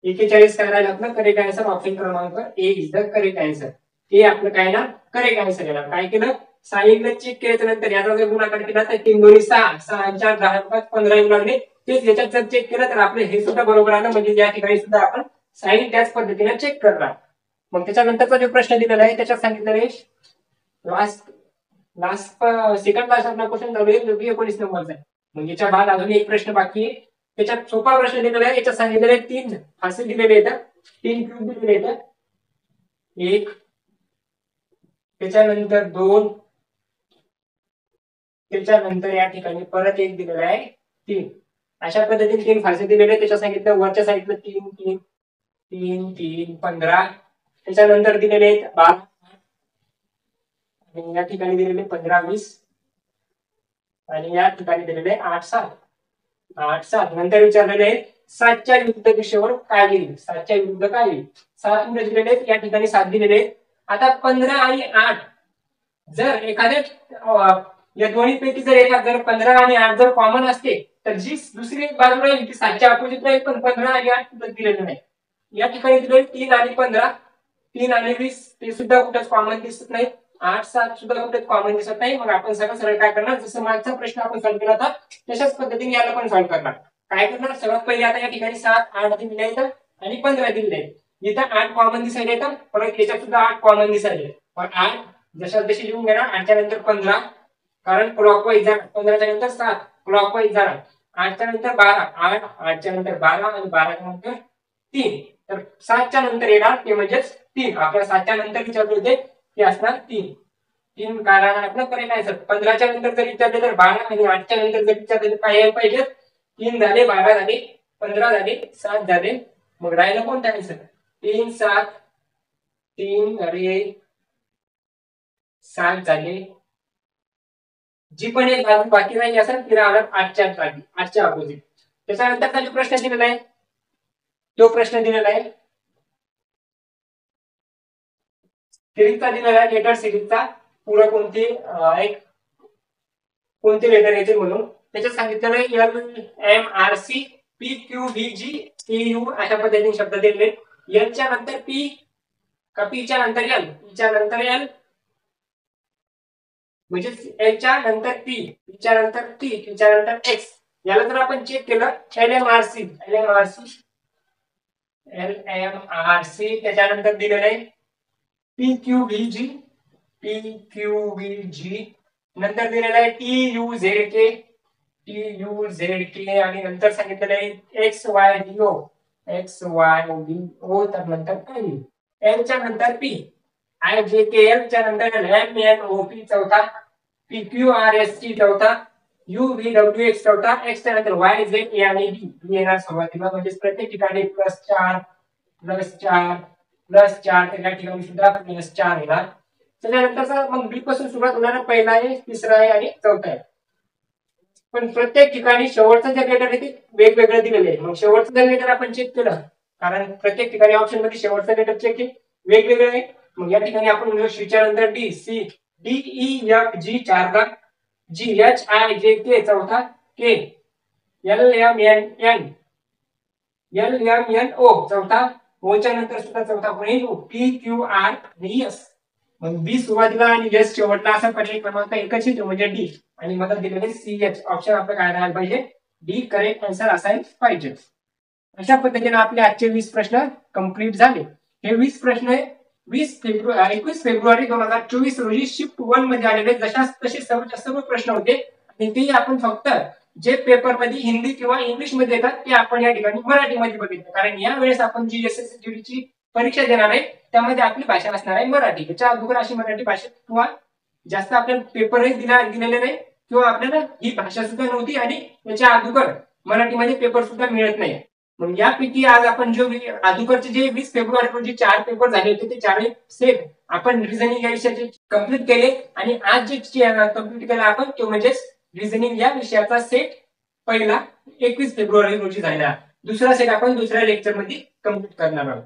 41 काय राहिलं आपलं करेक्ट आन्सर. ऑप्शन क्रमांक ए इज द करेक्ट आन्सर. हे आपलं काय ना करेक्ट आन्सर येणार. काय केलं? साइनला चेक केल्याच्या नंतर याचा जर गुणाकार केला तर 3 2 6 6 आणि 4 10 5 15 येऊ लागले. तेच याच्यात जर चेक केलं तर आपलं हे सुद्धा बरोबर आलं. म्हणजे या ठिकाणी सुद्धा आपण साइन त्याच पद्धतीने चेक करणार. मग त्याच्यानंतरचा जो प्रश्न दिलेला आहे त्याच्यात सांगितलं आहे सेकंड लास्ट आपला क्वेश्चन चालू आहे जो की 19 नंबरचा आहे. मग याच्या बाद अजून एक प्रश्न बाकी आहे. त्याच्यात सोपा प्रश्न दिलेला आहे. याच्यात सांगितलेले 3 फासे दिलेले आहेत, 3 क्यूब दिलेले आहेत. 1 त्याच्यानंतर 2 त्याच्यानंतर या ठिकाणी परत 1 दिलेला आहे 3. अशा पद्धतीने 3 फासे दिलेले. त्याच्या सांगितलं वरच्या साईडला 3 3 3 3 15. त्याच्यानंतर दिलेले आहेत 12 आणि या ठिकाणी दिलेले 15 20 आणि या ठिकाणी दिलेले 8 7 8 7. नंतर विचारलेले आहे 7च्या विरुद्ध दिशेवर काय येईल? 7च्या विरुद्ध काय येईल? 7 पुढे दिलेले आहेत, या ठिकाणी 7 दिलेले आहेत. आता 15 आणि 8 जर एखाद्या या दोन्ही पैकी जर एका जर 15 आणि 8 जर कॉमन असते तर जी दुसरी बाजू राहील ती 7च्या अपोजिट राहील. पण 15 आणि 8 कुठेच दिलेले नाही. या ठिकाणी दिले 3 आणि 15 3 आणि 20 ते सुद्धा कुठेच कॉमन दिसत नाही. 8 7 सुद्धा कुठेच कॉमन दिसत नाही. मग आपण सरळ काय करणार? जसं मागचा प्रश्न आपण सॉल्व्ह केला होता तशाच पद्धतीने याला पण सॉल्व्ह करणार. काय करणार? सर्वात पहिले आता या ठिकाणी 7 8 दिलेले आहेत आणि 15 दिलेले आहेत. इथं 8 कॉमन दिसायला येतं, परत याच्यात सुद्धा 8 कॉमन दिसायला येतं. पण 8 जशा तशी लिहून घेणार. 8च्या नंतर 15 कारण क्लॉकवाईज जाणार. 15च्या नंतर 7 क्लॉकवाईज जाणार. 8च्या नंतर 12 8 8च्या नंतर 12 आणि 12च्या नंतर 3. तर 7च्या नंतर येणार ते म्हणजेच 3. आपल्या 7च्या नंतर विचारले होते ते असणार 3. 3 काय राहणार आपलं करेक्ट आन्सर. 15च्या नंतर जर विचारले तर 12 आणि 8च्या नंतर जर विचारले तर काय यायला पाहिजे? 3 झाले 12 झाले 15 झाले 7 झाले. मग राहिलं कोणता आन्सर? 3 7 3 अरे 7 झाले. जी पण एक बाजू बाकी राहिली असेल ती राहणार 8च्या जागी, 8च्या अपोजिट. त्याच्यानंतर जो प्रश्न दिलेला आहे तो प्रश्न दिलेला आहे सिरीजचा दिलेला आहे, लेटर सिरीजचा पुढे कोणते कोणते लेटर येतील म्हणून. त्याच्यात सांगितलेलं आहे LMRC PQVG TU अशा पद्धतीने शब्द दिलेले. L च्या नंतर P का P च्या नंतर L, P च्या नंतर L म्हणजे L च्या नंतर P, P च्या नंतर T, T च्या नंतर X. याला जर आपण चेक केलं LMRC त्याच्यानंतर दिलेलं आहे PQVG नंतर दिलेलं आहे TUZK आणि नंतर सांगितलेलं आहे XYDO तर नंतर काही L च्या नंतर P, IJKL च्या नंतर MNOP चौथा, PQRST चौथा, UVWX चौथा, X च्या नंतर YZA आणि D येणार सुरुवातीला. म्हणजे प्रत्येक ठिकाणी +4 त्या ठिकाणी सुद्धा +4 येणार. त्याच्यानंतर मग बी पासून सुरुवात होणार, पहिला आहे, तिसरा आहे आणि चौथा आहे. पण प्रत्येक ठिकाणी शेवटचं जे लेटर आहे ते वेगवेगळं दिलेलं आहे. मग शेवटचं जर लेटर आपण चेक केलं, कारण प्रत्येक ठिकाणी ऑप्शन मध्ये शेवटचं लेटर चेक केलं वेगवेगळे आहे. मग या ठिकाणी आपण शीच्या नंतर D, C, D, E, F, G चारला, G, H, I, J, K चौथा, K, L, M, N, O चौथा, O च्या नंतर सुद्धा चौथा होईल P, Q, R आणि S. मग बी सुरुवातीला आणि S शेवटला असा पर्याय क्रमांक एकच येतो म्हणजे D. आणि मला दिलेले CH ऑप्शन आपलं काय राहायला पाहिजे, D करेक्ट आन्सर असायला पाहिजे. अशा पद्धतीने आपले आजचे 20 प्रश्न कंप्लीट झाले. हे 20 प्रश्न 21 फेब्रुवारी 2024 रोजी शिफ्ट 1 मध्ये आलेले जशाच तसे सर्व प्रश्न होते. आणि ते आपण फक्त जे पेपर मध्ये हिंदी किंवा इंग्लिश मध्ये येतात ते आपण या ठिकाणी मराठीमध्ये बघितलं. कारण या वेळेस आपण जी SSC ची परीक्षा देणार आहे त्यामध्ये आपली भाषा असणार आहे मराठी. याच्या अगोदर अशी मराठी भाषेत किंवा जास्त आपल्याला पेपरही दिलेले नाही किंवा आपल्याला ही भाषा सुद्धा नव्हती आणि याच्या अगोदर मराठीमध्ये पेपर सुद्धा मिळत नाही. मग यापैकी आज आपण जो अगोदरचे जे 20 फेब्रुवारी रोजी 4 पेपर झाले होते ते 4 सेट आपण रिझनिंग या विषयाचे कंप्लीट केले. आणि आज जे कंप्लीट केला आपण तो म्हणजे रिझनिंग या विषयाचा सेट पहिला 21 फेब्रुवारी रोजी झाला. दुसरा सेट आपण दुसऱ्या लेक्चर मध्ये कंप्लीट करणार आहोत.